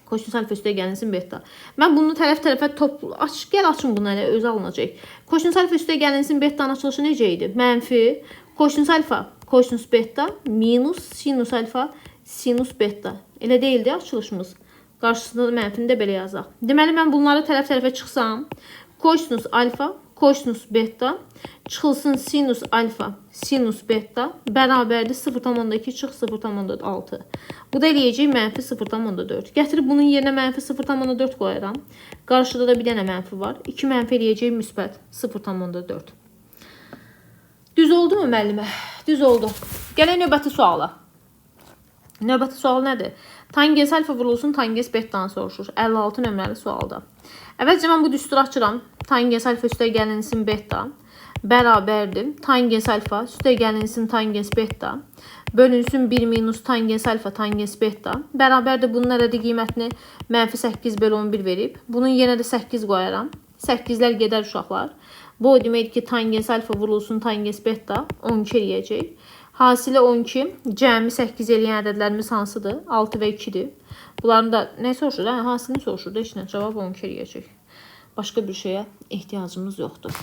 A: kosinus alfa üstə gəlinsin beta. Mən bunu tərəf-tərəfə açın bunu elə özü alınacaq. Kosinus alfa üstə gəlinsin betanın açılışı necə idi? Mənfi kosinus alfa, kosinus beta minus sinus alfa, sinus beta. Elə deyildi açılışımız. Qarşısında da mənfini də belə yazaq. Deməli mən bunları tərəf-tərəfə çıxsam, kosinus alfa, kosinus beta çıxılsın sinus alfa, sinus beta bərabərdir 0,2 çıx 0,6. Bu da eləyəcək mənfi 0,4. Gətirib bunun yerinə mənfi 0,4 qoyaram. Qarşıda da bir dənə mənfi var. 2 mənfi eləyəcək müsbət 0,4. Düz oldu mu müəllimə? Düz oldu. Gələk növbəti suala. Növbəti sual nədir? Tangens alfa vurulsun, tangens betanı soruşur. 56 nömrəli sualda. Əvvəlcə mən bu düsturu açıram. Tangens alfa üstə gəlinsin beta bərabərdir. Tangens alfa üstə gəlinsin tangens beta bölünsün 1 minus tangens alfa tangens beta bərabərdir. Bunun ərədi qiymətini mənfi 8 bölü 11 verib. Bunun yenə də 8 qoyaram. 8-lər gedər uşaqlar. Bu o deməkdir ki, tangens alfa vurulsun tangens beta 12 eləyəcək. Hasilə 12, cəmi 8 eləyən ədədlərimiz hansıdır? 6 və 2-dir. Bunların da nə soruşur? Hasilini soruşur da, işinə cavab 12 eləyəcək. Başqa bir şeyə ehtiyacımız yoxdur.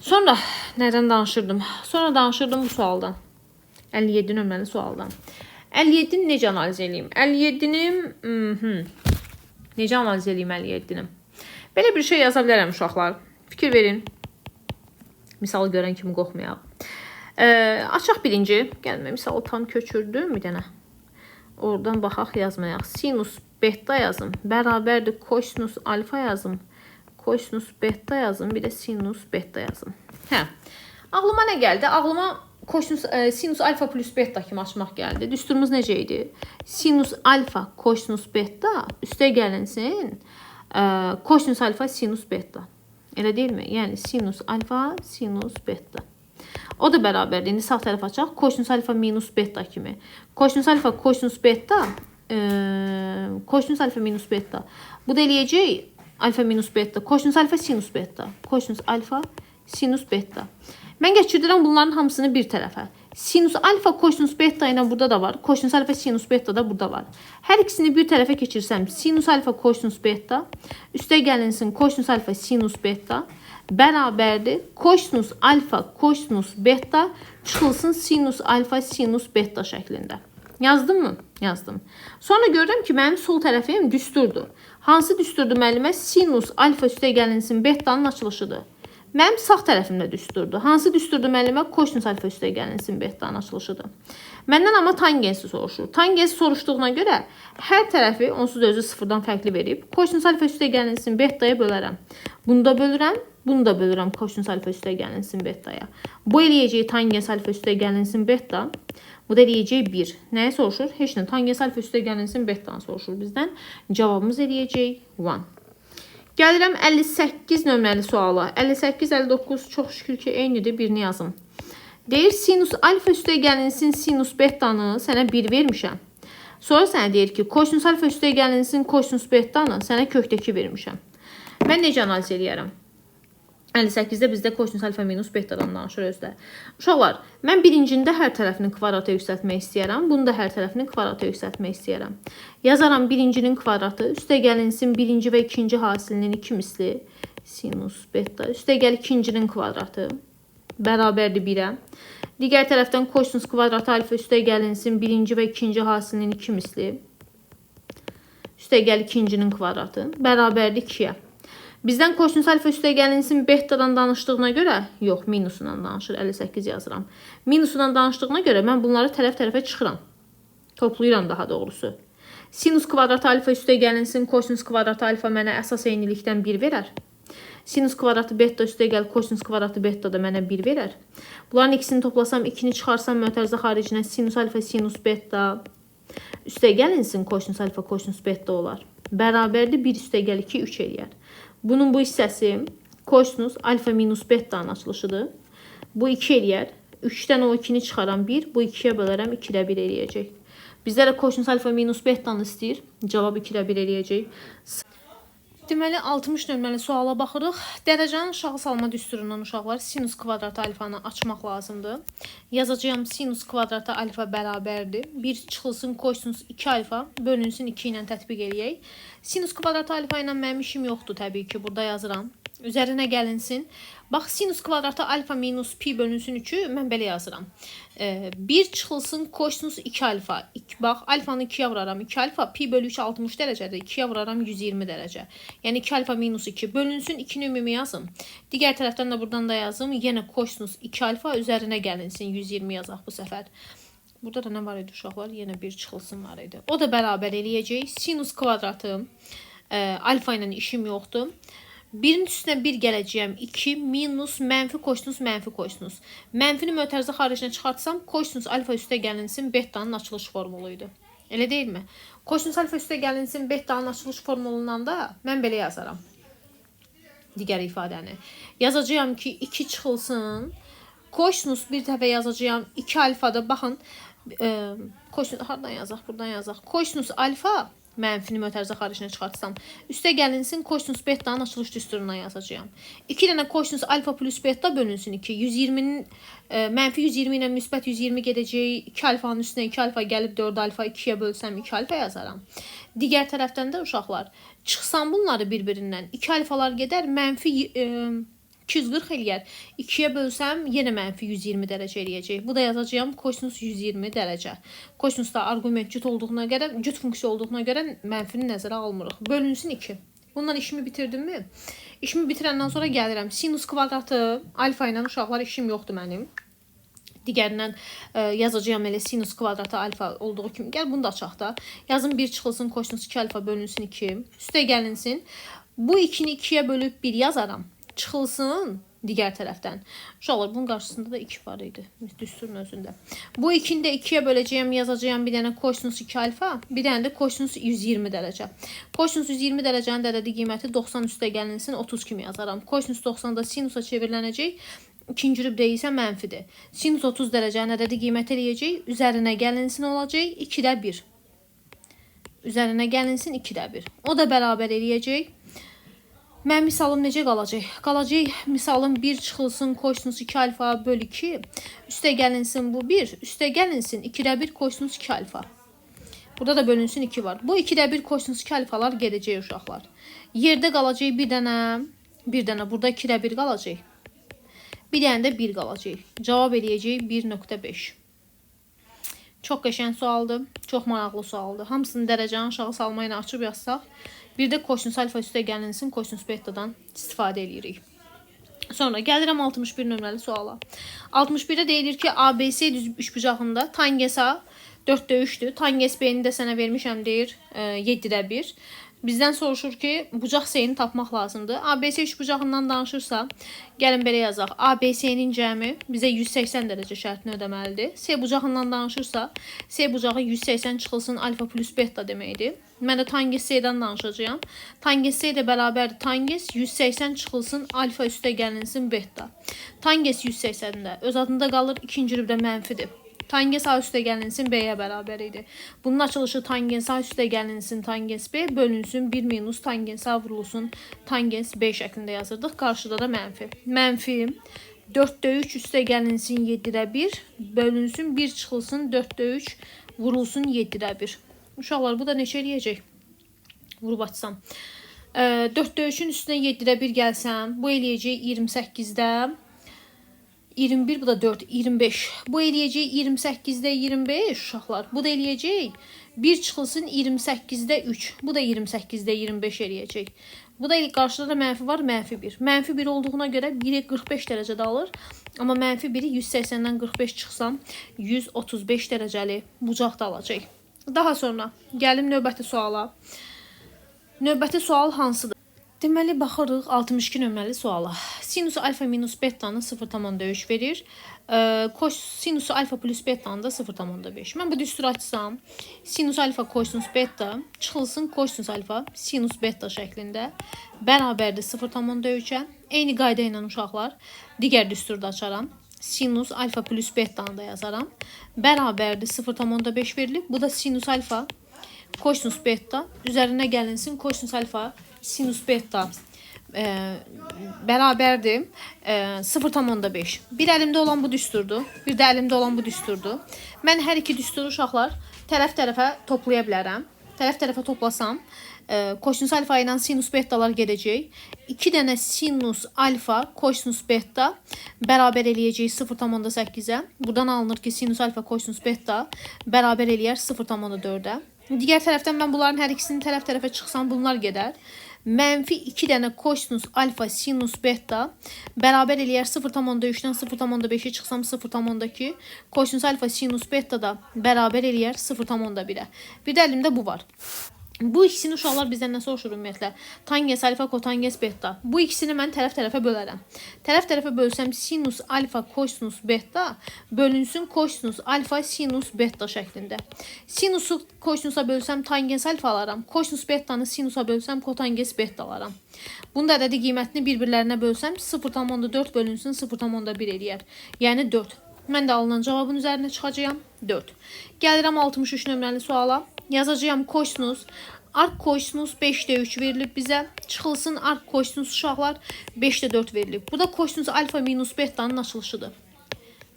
A: Sonra nədən danışırdım? Sonra danışırdım bu sualdan. 57 nömrəli sualdan. 57-ni necə analiz edeyim? 57-ni necə analiz edeyim 57-ni? Belə bir şey yaza bilərəm uşaqlar. Fikir verin. Misal görən kimi qorxmayaq. Açaq birinci. Gəlmə, misalı tam köçürdüm bir dənə. Oradan baxaq yazmayaq. Sinus beta yazım. Bərabərdir kosinus alfa yazım. Kosinus beta yazım. Bir də sinus beta yazım. Ağlıma nə gəldi? Ağlıma sinus alfa plus beta kimi açmaq gəldi. Düsturumuz necə idi? Sinus alfa kosinus beta üstə gəlinsin. Kosinus alfa sinus beta. Elə deyilmi? Yəni sinus alfa sinus beta. O da bərabərdir. İndi sağ tərəf açaq. Kosinus alfa minus beta kimi. Kosinus alfa kosinus beta kosinus alfa minus beta. Bu da eləyəcək alfa minus beta. Kosinus alfa sinus beta. Kosinus alfa sinus beta. Mən geçirdirəm bunların hamısını bir tərəfə. Sinus alfa kosinus beta ilə burada da var. Kosinus alfa sinus beta da burada var. Hər ikisini bir tərəfə keçirsəm sinus alfa kosinus beta üstə gəlinsin kosinus alfa sinus beta bərabərdir. Kosinus alfa kosinus beta çıxılsın sinus alfa sinus beta şəklində. Yazdım mı? Yazdım. Sonra görürəm ki, mənim sol tərəfim düsturdur. Hansı düsturdur müəllimə? Sinus alfa üstə gəlinsin betanın açılışıdır. Mənim sağ tərəfimdə düsturdur. Hansı düsturdur müəllimə? Kosinus alfa üstə gəlinsin betanın açılışıdır. Məndən amma tangensi soruşur. Tangensi soruşduğuna görə hər tərəfi onsuz da özü sıfırdan fərqli verib. Kosinus alfa üstə gəlinsin betaya bölərəm. Bunu da bölürəm. Bunu da bölürəm kosinus alfa üstə gəlinsin betaya. Bu eləyəcək tangens alfa üstə gəlinsin beta. Bu da eləyəcək 1. Nəyə soruşur? Heç nə. Tangens alfa üstəgəlinin bettanı soruşur bizdən. Cavabımız eləyəcək 1. Gəlirəm 58 nömrəli suala. 58-59 çox şükür ki, eynidir. Birini yazım. Deyir, sinus alfa üstəgəlinin sinus bettanı sənə 1 vermişəm. Sonra sənə deyir ki, kosinus alfa üstəgəlinin kosinus bettanı sənə kökdə 2 vermişəm. Mən necə analiz eləyərəm? 58-də bizdə kosinus alfa minus betadan danışır özdə. Uşaqlar, mən birincində hər tərəfini kvadrata yüksəltmək istəyərəm. Bunu da hər tərəfini kvadrata yüksəltmək istəyərəm. Yazaram birincinin kvadratı, üstəgəlinsin birinci və ikinci hasilinin 2 misli sinus beta. Üstəgəl ikincinin kvadratı bərabərdir 1-ə. Digər tərəfdən kosinus kvadratı alfa üstəgəlinsin birinci və ikinci hasilinin 2 misli. Üstəgəl ikincinin kvadratı bərabərdir 2-yə. Bizdən kosinus alfa üstəgəlinsin betadan danışdığına görə, yox, minusundan danışır, 58 yazıram. Minusundan danışdığına görə mən bunları tərəf-tərəfə çıxıram. Toplayıram daha doğrusu. Sinus kvadratı alfa üstəgəlinsin kosinus kvadratı alfa mənə əsas eynilikdən 1 verər. Sinus kvadratı beta üstəgəl kosinus kvadratı beta da mənə 1 verər. Bunların ikisini toplasam, 2-ni çıxarsam mötərizə xaricinə sinus alfa sinus beta üstəgəlinsin kosinus alfa kosinus beta olar. Bərabərdir 1 üstəgəl 2 3 eləyər. Bunun bu hissəsi kosinus alfa minus beta'nın açılışıdır. Bu 2 eləyər. 3-dən o 2-ni çıxaram 1. Bu 2-yə bölərəm 2-də 1 eləyəcək. Bizlərə kosinus alfa minus beta'nı istəyir. Cavab 2-də 1 eləyəcək. Deməli 60 nömrəli suala baxırıq. Dərəcənin aşağı salma düsturundan uşaqlar sinus kvadratı alfanı açmaq lazımdır. Yazacağım sinus kvadratı alfa bərabərdir. 1 çıxılsın kosinus 2 alfa bölünsün 2 ilə tətbiq eləyək. Sinus kvadratı alfa ilə mənim işim yoxdur təbii ki. Burada yazıram. Üzərinə gəlinsin. Bax, sinus kvadratı alfa minus pi bölünsün 3'ü mən belə yazıram. 1 çıxılsın kosinus 2 alfa. Bax, alfanı 2'yə vuraram. 2 alfa pi bölü 3 60 dərəcədir. 2'yə vuraram 120 dərəcə. Yəni 2 alfa minus 2 bölünsün 2'ni ümumi yazım. Digər tərəfdən də buradan da yazım. Yenə kosinus 2 alfa üzərinə gəlinsin. 120 yazaq bu səfər. Burada da nə var idi uşaqlar? Yenə 1 çıxılsın var idi. O da bərabər eləyəcək. Sinus kvadratı alfa ilə işim yoxdur. 1'in üstünə 1 gələcəyəm. 2 minus mənfi kosinus mənfi kosinus. Mənfini mötərizə xaricinə çıxartsam kosinus alfa üstə gəlinsin beta'nın açılış formuluydu. Elə deyilmi? Kosinus alfa üstə gəlinsin beta'nın açılış formulundan da mən belə yazaram. Digər ifadəni. Yazacağam ki 2 çıxılsın. Kosinus bir dəfə yazacağım 2 alfada baxın. Kosinus hardan yazaq? Buradan yazaq. Kosinus alfa mənfini mötərizə xaricinə çıxartsam, üstə gəlinsin kosinus beta'nın açılış düsturuna yazacağım. 2 dənə kosinus alfa plus beta bölünsün 2. 120'nin mənfi 120 ilə müsbət 120 gedəcək. 2 alfanın üstünə 2 alfa gəlib 4 alfa 2'yə bölsəm 2 alfa yazaram. Digər tərəfdən də uşaqlar, çıxsam bunları bir-birindən 2 alfalar gedər, mənfi 240 eləyər. 2'yə bölsəm yenə mənfi 120 dərəcə eləyəcək. Bu da yazacağım kosinus 120 dərəcə. Kosinusda arqument cüt olduğuna görə, cüt funksiya olduğuna görə mənfini nəzərə almırıq. Bölünsün 2. Bundan işimi bitirdim mi? İşimi bitirəndən sonra gəlirəm. Sinus kvadratı alfa ilə uşaqlar işim yoxdur mənim. Digərindən yazacağım elə sinus kvadratı alfa olduğu kimi. Gəl bunu da açaq da. Yazın 1 çıxılsın kosinus 2 alfa bölünsün 2. Üstə gəlinsin. Bu 2'ni 2'yə bölüb 1 yazaram. Çıxılsın digər tərəfdən. Uşaqlar, bunun qarşısında da 2 var idi. Düsturun özündə. Bu 2'ni də 2'yə böləcəyəm, yazacağım bir dənə kosinus 2 alfa, bir dənə də kosinus 120 dərəcə. Kosinus 120 dərəcənin ədədi qiyməti 90 üstə gəlinsin 30 kimi yazaram. Kosinus 90 da sinusa çevrilənəcək. İkinci rübdə isə mənfidir. Sinus 30 dərəcənin ədədi qiymət eləyəcək. Üzərinə gəlinsin olacaq 2'də 1. Üzərinə gəlinsin 2'də 1. O da bərabər eləyəcək. Mənim misalım necə qalacaq? Qalacaq misalım 1 çıxılsın kosinus 2 alfa bölü 2. Üstə gəlinsin bu 1. Üstə gəlinsin 2'də 1 kosinus 2 alfa. Burada da bölünsün 2 var. Bu 2'də 1 kosinus 2 alfalar gedəcək uşaqlar. Yerdə qalacaq bir dənə. Burada 2'də 1 qalacaq. Bir dənə də 1 qalacaq. Cavab eləyəcək 1.5. Çox qəşəng sualdır. Çox maraqlı sualdır. Hamısını dərəcənin aşağı salma ilə açıb yazsaq. Bir də kosinus alfa üstə gəlinsin kosinus betadan istifadə edirik. Sonra gəlirəm 61 nömrəli suala. 61'də deyilir ki ABC düz üçbucağında tangens A 4'də 3'dür. Tangens B'ni də sənə vermişəm deyir 7'də 1. Bizdən soruşur ki, bucaq C-ni tapmaq lazımdır. ABC üçbucağından danışırsa, gəlin belə yazaq. ABC-nin cəmi bizə 180 dərəcə şərtini ödəməlidir. C bucağından danışırsa, C bucağı 180 çıxılsın alfa plus beta deməkdir. Mən də tangens C-dən danışacağam. Tangens C də bərabərdir. Tangens 180 çıxılsın alfa üstə gəlinsin beta. Tangens 180-də öz adında qalır, ikinci rübdə mənfidir. Tangens A üstə gəlinsin B-yə bərabər idi. Bunun açılışı tangens A üstə gəlinsin tangens B bölünsün 1 minus tangens A vurulsun tangens B şəklində yazırdıq. Qarşıda da mənfi. Mənfi 4-də 3 üstə gəlinsin 7-də 1 bölünsün 1 çıxılsın 4-də 3 vurulsun 7-də 1. Uşaqlar bu da neçə eləyəcək? Vurub açsam. 4-də 3-ün üstünə 7-də 1 gəlsəm bu eləyəcək 28-də 21, bu da 4, 25. Bu eləyəcək 28-də 25 uşaqlar. Bu da eləyəcək 1 çıxılsın 28-də 3. Bu da 28-də 25 eləyəcək. Bu da qarşıda da mənfi var, mənfi 1. Mənfi 1 olduğuna görə 1'i 45 dərəcədə alır. Amma mənfi 1'i 180-dən 45 çıxsam 135 dərəcəli bucaqda alacaq. Daha sonra gəlim növbəti suala. Növbəti sual hansıdır? Deməli, baxırıq 62 nömrəli suala. Sinus alfa minus betanı 0,3 verir. Sinus alfa plus betanı da 0,5. Mən bu düsturu açsam, sinus alfa kosinus beta çıxılsın kosinus alfa sinus beta şəklində bərabərdir 0,3-ə. Eyni qayda ilə uşaqlar digər düsturda açaram. Sinus alfa plus betanı da yazaram. Bərabərdir 0,5 verilib. Bu da sinus alfa kosinus beta üzərinə gəlinsin kosinus alfa sinus beta bərabərdir 0,5. Bir əlimdə olan bu düsturdur, bir də əlimdə olan bu düsturdur. Mən hər iki düsturu uşaqlar tərəf-tərəfə toplaya bilərəm. Tərəf-tərəfə toplasam, kosinus alfa ilə sinus betalar gedəcək. 2 dənə sinus alfa kosinus beta bərabər eləyəcək 0,8-ə. Buradan alınır ki, sinus alfa kosinus beta bərabər eləyər 0,4-ə. Digər tərəfdən mən bunların hər ikisini tərəf-tərəfə çıxsam bunlar gedər. Mənfi 2 dənə kosinus alfa sinus beta bərabər eləyər 0,3-dən 0,5-ə çıxsam 0,2. Kosinus alfa sinus beta da bərabər eləyər 0,1-ə. Bir də əlimdə bu var. Bu ikisini uşaqlar bizdən nə soruşur ümumiyyətlə? Tangens alfa, kotangens beta. Bu ikisini mən tərəf-tərəfə bölərəm. Tərəf-tərəfə bölsəm sinus alfa kosinus beta bölünsün kosinus alfa sinus beta şəklində. Sinusu kosinusa bölsəm tangens alfa alaram. Kosinus betanı sinusa bölsəm kotangens beta alaram. Bunun da ədədi qiymətini bir-birlərinə bölsəm 0,4 bölünsün 0,1 eləyər. Yəni 4. Mən də alınan cavabın üzərinə çıxacağam 4. Gəlirəm 63 nömrəli suala. Yazacağım kosinus. Ark kosinus 5'də 3 verilib bizə. Çıxılsın ark kosinus uşaqlar 5'də 4 verilib. Bu da kosinus alfa minus betanın açılışıdır.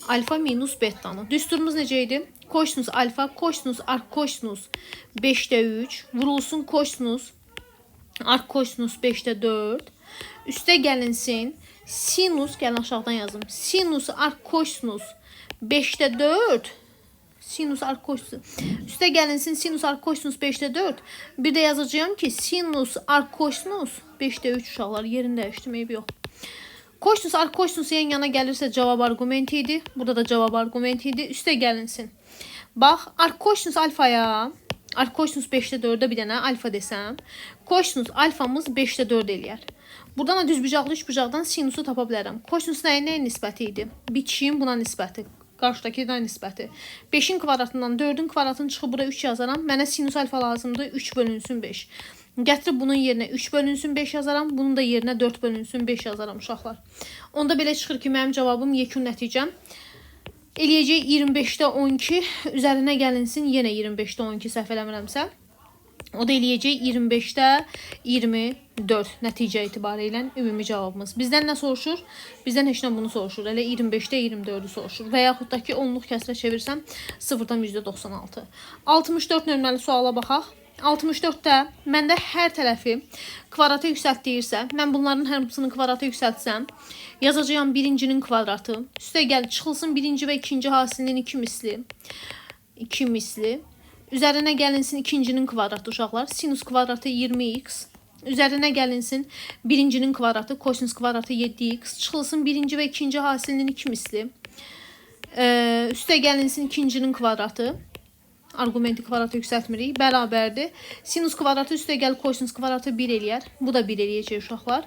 A: Alfa minus betanı. Düsturumuz necə idi? Kosinus alfa, kosinus ark kosinus 5'də 3 vurulsun kosinus ark kosinus 5'də 4. Üstə gəlinsin sinus, gəlin aşağıdan yazım. Sinus ark kosinus 5'də 4. Sinus ark kosinus. Üstə gəlinsin sinus ark kosinus 5'də 4. Bir də yazacağım ki sinus ark kosinus 5'də 3 uşaqlar yerini dəyişdirməyib yox. Kosinus ark kosinus yan yana gəlirsə cavab arqumenti idi. Burada da cavab arqumenti idi. Üstə gəlinsin. Bax ark kosinus alfaya ark kosinus 5'də 4'ə bir dənə alfa desəm. Kosinus alfamız 5'də 4 eləyər. Buradan da düzbucaqlı üçbucaqdan sinusu tapa bilərəm. Kosinus nəyə nisbəti idi? Bitişiyin buna nisbəti. Qarşıdakı da nisbəti. 5'in kvadratından 4'ün kvadratını çıxıb bura 3 yazaram. Mənə sinus alfa lazımdır. 3 bölünsün 5. Gətirib bunun yerinə 3 bölünsün 5 yazaram. Bunun da yerinə 4 bölünsün 5 yazaram uşaqlar. Onda belə çıxır ki, mənim cavabım yekun nəticəm eləyəcək 25'də 12. Üzərinə gəlinsin yenə 25'də 12 səhv eləmirəmsə. O da eləyəcək 25'də 24 nəticə etibarı ümumi cavabımız. Bizdən nə soruşur? Bizdən heç nə bunu soruşur. Elə 25'də 24'ü soruşur. Və yaxud da ki, onluq kəsrə çevirsəm 0'dan %96. 64 nömrəli suala baxaq. 64'də məndə hər tərəfi kvadrata yüksəltdirsə, mən bunların hamısını kvadrata yüksəltsəm, yazacağım birincinin kvadratı. Üstə gəl, çıxılsın birinci və ikinci hasilinin 2 misli. 2 misli. Üzərinə gəlinsin ikincinin kvadratı uşaqlar. Sinus kvadratı 20x. Üzərinə gəlinsin birincinin kvadratı, kosinus kvadratı 7x. Çıxılsın birinci və ikinci hasilinin 2 misli. Üstə gəlinsin ikincinin kvadratı. Argumenti kvadratı yüksəltmirik. Bərabərdir. Sinus kvadratı üstəgəl kosinus kvadratı 1 eləyər. Bu da 1 eləyəcək uşaqlar.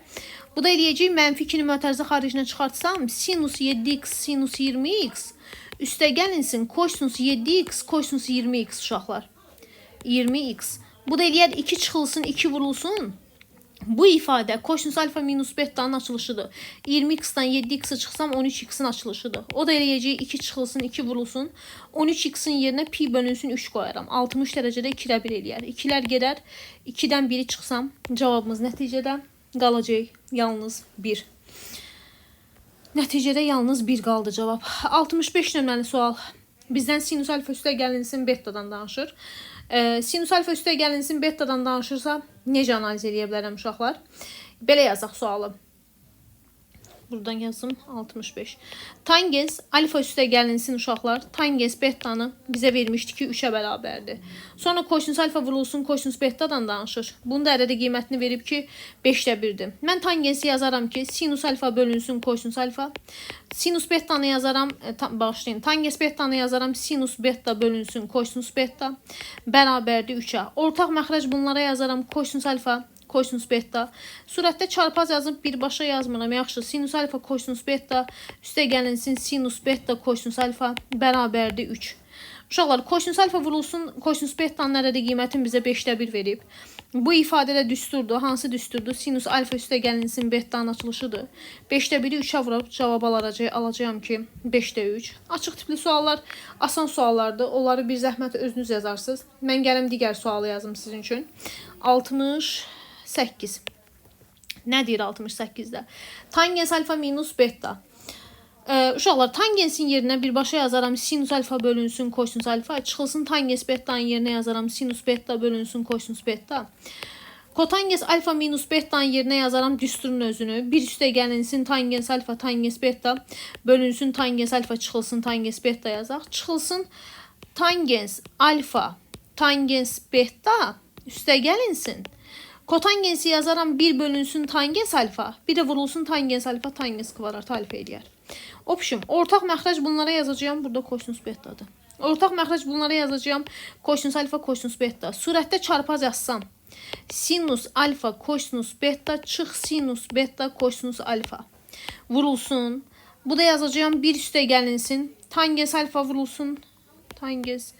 A: Bu da eləyəcək mənfi 2-ni mötərizə xaricinə çıxartsam sinus 7x sinus 20x üstəgəlinsin kosinus 7x kosinus 20x uşaqlar. 20x. Bu da eləyər 2 çıxılsın 2 vurulsun. Bu ifadə kosinus alfa minus bettanın açılışıdır. 20x-dan 7x-i çıxsam 13x-in açılışıdır. O da eləyəcək 2 çıxılsın 2 vurulsun. 13x-in yerinə pi bölünsün 3 qoyaram. 60 dərəcədə 2-lə 1 eləyər. 2-lər gedər. 2-dən 1-i çıxsam cavabımız nəticədə qalacaq yalnız 1. Nəticədə yalnız 1 qaldı cavab. 65 nömrəli sual. Bizdən sinus alfa üstəgəlinsin bettadan danışır. Sinus alfa üstəgəlinsin bettadan danışırsa necə analiz edə bilərəm uşaqlar? Belə yazaq sualı. Buradan yazım 65. Tangens alfa üstəgəlinsin uşaqlar. Tangens bettanı bizə vermişdi ki 3-ə bərabərdir. Sonra kosinus alfa vurulsun kosinus bettadan danışır. Bunun da ədədi qiymətini verib ki 5-də 1-dir. Mən tangensi yazaram ki sinus alfa bölünsün kosinus alfa. Sinus bettanı yazaram, bağışlayın. Tangens bettanı yazaram sinus betta bölünsün kosinus betta. Bərabərdir 3-ə. Ortaq məxrəc bunlara yazaram kosinus alfa kosinus betta. Surətdə çarpaz yazıb birbaşa yazmıram. Yaxşı, sinus alfa kosinus betta üstəgəlinsin sinus betta kosinus alfa bərabərdir 3. Uşaqlar, kosinus alfa vurulsun kosinus bettanın ədədi qiymətini bizə 5-də 1 verib. Bu ifadədə düsturdur. Hansı düsturdur? Sinus alfa üstəgəlinsin bettanın açılışıdır. 5-də 1-i 3-ə vurub cavab alacağam ki 5-də 3. Açıq tipli suallar asan suallardır. Onları bir zəhmət özünüz yazarsınız. Mən gəlim digər sualı yazım sizin üçün. 68. Nə deyir 68-də? Tangens alfa minus betta. Uşaqlar, tangensin yerinə birbaşa yazaram sinus alfa bölünsün kosinus alfa. Çıxılsın tangens bettanın yerinə yazaram sinus betta bölünsün kosinus betta. Kotangens alfa minus bettanın yerinə yazaram düsturun özünü. Bir üstəgəlinsin tangens alfa tangens betta bölünsün tangens alfa çıxılsın tangens betta yazaq. Çıxılsın tangens alfa tangens betta üstəgəlinsin. Kotangensi yazaram 1 bölünsün tangens alfa. Bir də vurulsun tangens alfa tangens kvadrat alfa eləyər. Opşum, ortaq məxrəc bunlara yazacağım. Burada kosinus bettadır. Ortaq məxrəc bunlara yazacağım. Kosinus alfa kosinus betta. Surətdə çarpaz yazsam. Sinus alfa kosinus betta çıx sinus betta kosinus alfa. Vurulsun. Bu da yazacağım 1 üstəgəlinsin. Tangens alfa vurulsun. Tangens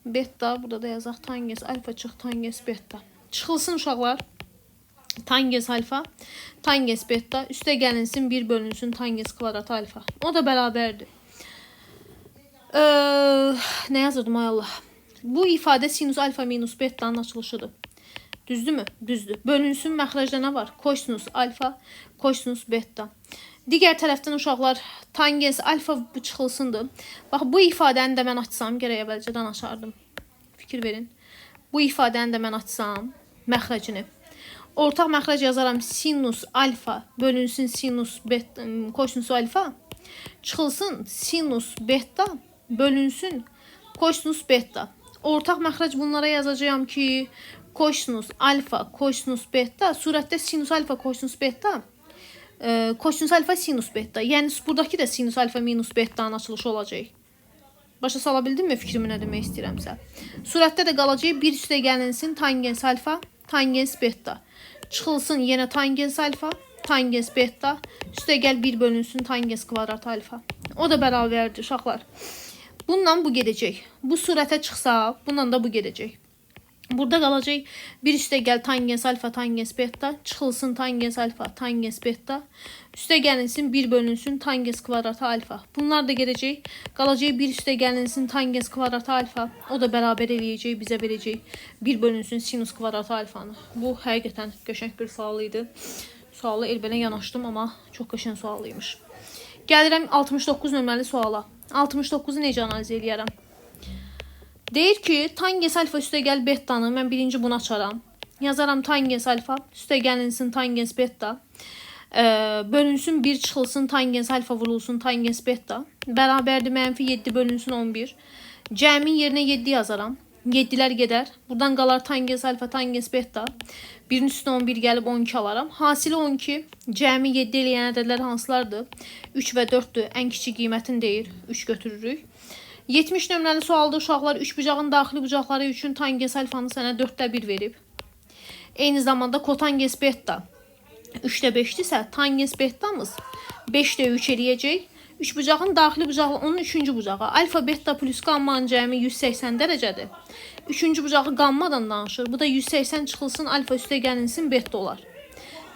A: betta. Burada da yazaq tangens alfa çıx tangens betta. Çıxılsın uşaqlar. Tangens alfa, tangens betta, üstəgəlinsin 1 bölünsün tangens kvadrat alfa. O da bərabərdir. Nə yazırdım ay Allah? Bu ifadə sinus alfa minus bettanın açılışıdır. Düzdürmü? Düzdür. Bölünsün məxrəcdə nə var? Kosinus alfa, kosinus betta. Digər tərəfdən uşaqlar tangens alfa çıxılsındır. Bax, bu ifadəni də mən açsam, gərək əvvəlcədən açardım. Fikir verin. Bu ifadəni də mən açsam, məxrəcini. Ortaq məxrəc yazaram sinus alfa bölünsün sinus betta, kosinus alfa. Çıxılsın sinus betta bölünsün kosinus betta. Ortaq məxrəc bunlara yazacağım ki kosinus alfa kosinus betta. Surətdə sinus alfa kosinus betta. Kosinus alfa sinus betta. Yəni buradakı da sinus alfa minus bettanın açılışı olacaq. Başa sala bildinmi fikrimi nə demək istəyirəmsə? Surətdə də qalacaq 1 üstəgəlinsin tangens alfa tangens betta. Çıxılsın yenə tangens alfa, tangens betta, üstəgəl 1 bölünsün tangens kvadrat alfa. O da bərabərdir uşaqlar. Bununla bu gedəcək. Bu surətə çıxsa, bununla da bu gedəcək. Burada qalacaq 1 üstəgəl tangens alfa, tangens betta, çıxılsın tangens alfa, tangens betta, üstəgəlinsin 1 bölünsün tangens kvadrat alfa. Bunlar da gedəcək. Qalacaq 1 üstəgəlinsin tangens kvadrat alfa. O da bərabər eləyəcək, bizə verəcək 1 bölünsün sinus kvadrat alfanı. Bu həqiqətən qəşəng bir sual idi. Sualı elbənə yanaşdım, amma çox qəşəng sualıymış. Gəlirəm 69 nömrəli suala. 69-u necə analiz eləyərəm? Deyir ki, tangens alfa üstəgəl bettanı mən birinci bunu açaram. Yazaram tangens alfa üstəgəlinsin tangens betta. Bölünsün 1 çıxılsın tangens alfa vurulsun tangens betta. Bərabərdir mənfi 7 bölünsün 11. Cəmin yerinə 7 yazaram. 7-lər gedər. Buradan qalar tangens alfa tangens betta. 1-in üstünə 11 gəlib 12 alaram. Hasili 12. Cəmi 7 eləyən ədədlər hansılardır? 3 və 4-dür. Ən kiçik qiymətini deyir. 3 götürürük. 70 nömrəli sualda uşaqlar 3 bucağın daxili bucaqları üçün tangens alfanı sənə 4/1 verib. Eyni zamanda kotangens beta 3/5-dirsə, tangens betamız 5/3 eləyəcək. 3 bucağın daxili bucağı onun 3-cü bucağı. Alfa, beta plus gammanın cəmi 180 dərəcədir. 3-cü bucağı gammadan danışır. Bu da 180 çıxılsın alfa üstə gəlinsin beta olar.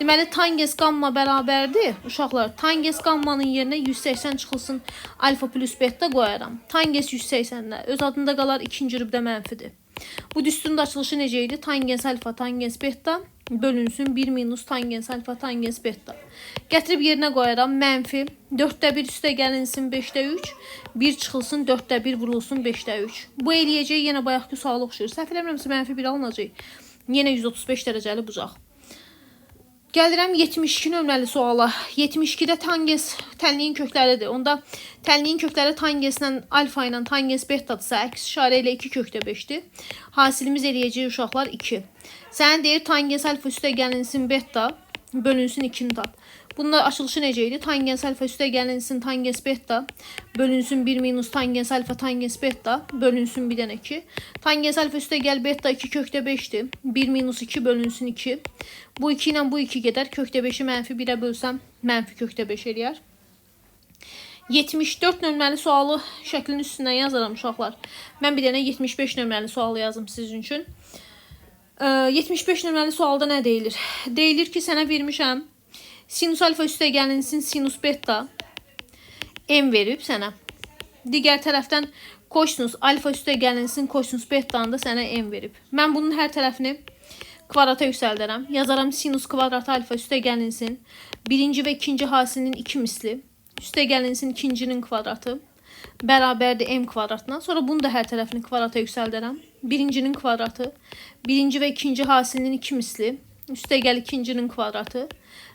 A: Deməli, tangens gamma bərabərdir. Uşaqlar, tangens gammanın yerinə 180 çıxılsın alfa plus beta qoyaram. Tangens 180-də öz adında qalar, ikinci rübdə mənfidir. Bu düsturun da açılışı necə idi? Tangens alfa, tangens beta bölünsün 1 minus tangens alfa, tangens beta. Gətirib yerinə qoyaram. Mənfi 4/1 üstə gəlinsin 5/3. 1 çıxılsın 4/1 vurulsun 5/3. Bu eləyəcək yenə bayaqki suala oxşayır. Səhv eləmirəmsə mənfi 1 alınacaq. Yenə 135 dərəcəli bucaq. Gəlirəm 72 nömrəli suala. 72-də tangens tənliyin kökləridir. Onda tənliyin kökləri tangeslə alfa ilə tangens betadırsa, əks işarə ilə 2 kökdə 5-dir. Hasilimiz eləyəcək uşaqlar 2. Sənə deyir tangens alfa üstə gəlinsin beta bölünsün 2-ni tap. Bunun açılışı necə idi? Tangens alfa üstə gəlinsin tangens beta bölünsün 1 minus tangens alfa tangens beta bölünsün 1 dənə 2. Tangens alfa üstə gəl beta 2 kökdə 5-dir. 1 minus 2 bölünsün 2. Bu 2 ilə bu 2 gedər. Kökdə 5-i mənfi 1-ə bölsəm mənfi kökdə 5 eləyər. 74 nömrəli sualı şəklin üstündən yazaram uşaqlar. Mən bir dənə 75 nömrəli sualı yazım sizin üçün. 75 nömrəli sualda nə deyilir? Deyilir ki, sənə vermişəm. Sinus alfa üstə gəlinsin sinus beta m verib sənə. Digər tərəfdən kosinus alfa üstə gəlinsin kosinus betanı da sənə m verib. Mən bunun hər tərəfini kvadrata yüksəldərəm. Yazaram sinus kvadratı alfa üstə gəlinsin. Birinci və ikinci hasilinin 2 misli. Üstə gəlinsin ikincinin kvadratı. Bərabərdir m kvadratına. Sonra bunu da hər tərəfini kvadrata yüksəldərəm. Birincinin kvadratı. Birinci və ikinci hasilinin 2 misli. Üstə gəl ikincinin kvadratı.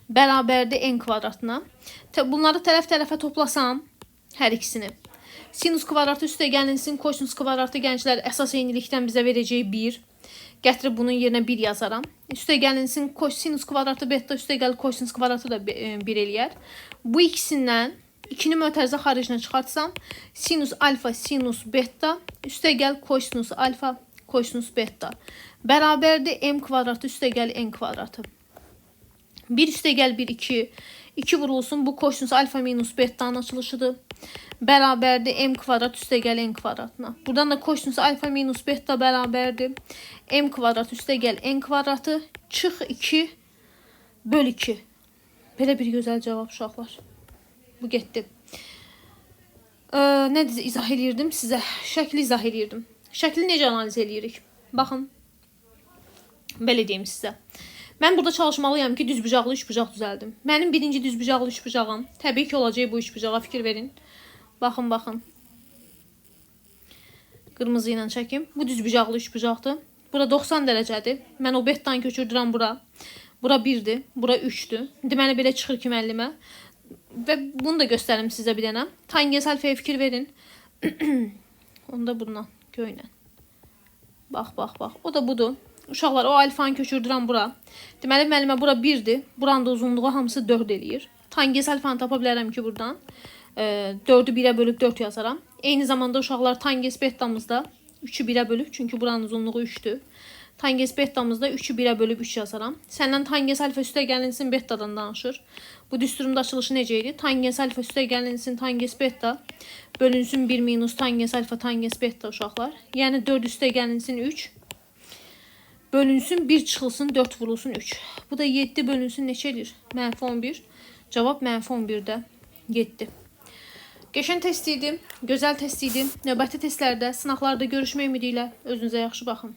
A: Bərabərdir n kvadratına. Bunları tərəf-tərəfə toplasam hər ikisini. Sinus kvadratı üstə gəlinsin kosinus kvadratı gənclər əsas eynilikdən bizə verəcək 1. Gətirib bunun yerinə 1 yazaram. Üstə gəlinsin sinus kvadratı beta üstə gəl kosinus kvadratı da 1 eləyər. Bu ikisindən 2-ni mötərizə xaricinə çıxartsam sinus alfa sinus beta üstə gəl kosinus alfa kosinus beta bərabərdir m kvadratı üstə gəl n kvadratı. 1 üstə gəl 1 2. 2 vurulsun bu kosinus alfa minus beta'nın açılışıdır. Bərabərdir m kvadrat üstə gəl n kvadratına. Buradan da kosinus alfa minus beta bərabərdir m kvadrat üstə gəl n kvadratı çıx 2 böl 2. Belə bir gözəl cavab uşaqlar. Bu getdi. Nə izah eləyirdim sizə? Şəkli izah eləyirdim. Şəkli necə analiz eləyirik? Baxın. Belə deyim sizə. Mən burada çalışmalıyam ki, düzbucaqlı 3 bucaq düzəldim. Mənim birinci düzbucaqlı 3 bucağım təbii ki olacaq bu 3 bucağa, fikir verin. Baxın, baxın. Qırmızı ilə çəkim. Bu düzbucaqlı 3 bucaqdır. Bura 90 dərəcədir. Mən o betdan köçürdürəm bura. Bura 1-dir, bura 3-dür. Deməli belə çıxır ki müəllimə. Və bunu da göstərim sizə bir dənə. Tangens alfaya fikir verin. Onu da bundan göynən. Bax, bax, bax. O da budur. Uşaqlar, o alfanı köçürdürəm bura. Deməli, müəllimə bura 1-dir. Buranın da uzunluğu hamısı 4 eləyir. Tangens alfanı tapa bilərəm ki, buradan 4-ü 1-ə bölüb 4 yazaram. Eyni zamanda uşaqlar tangens betamızda 3-ü 1-ə bölüb, çünki buranın uzunluğu 3-dür. Tangens betamızda 3-ü 1-ə bölüb 3 yazaram. Səndən tangens alfa üstə gəlinsin betadan danışır. Bu düsturun da açılışı necə idi? Tangens alfa üstə gəlinsin tangens beta bölünsün 1 minus tangens alfa tangens beta uşaqlar. Yəni 4 üstə gəlinsin 3 bölünsün 1 çıxılsın 4 vurulsun 3. Bu da 7 bölünsün neçə edir? Mənfi 11. Cavab mənfi 11-də 7. Geçən test idi, gözəl test idi. Növbəti testlərdə, sınaqlarda görüşmək ümidi ilə özünüzə yaxşı baxın.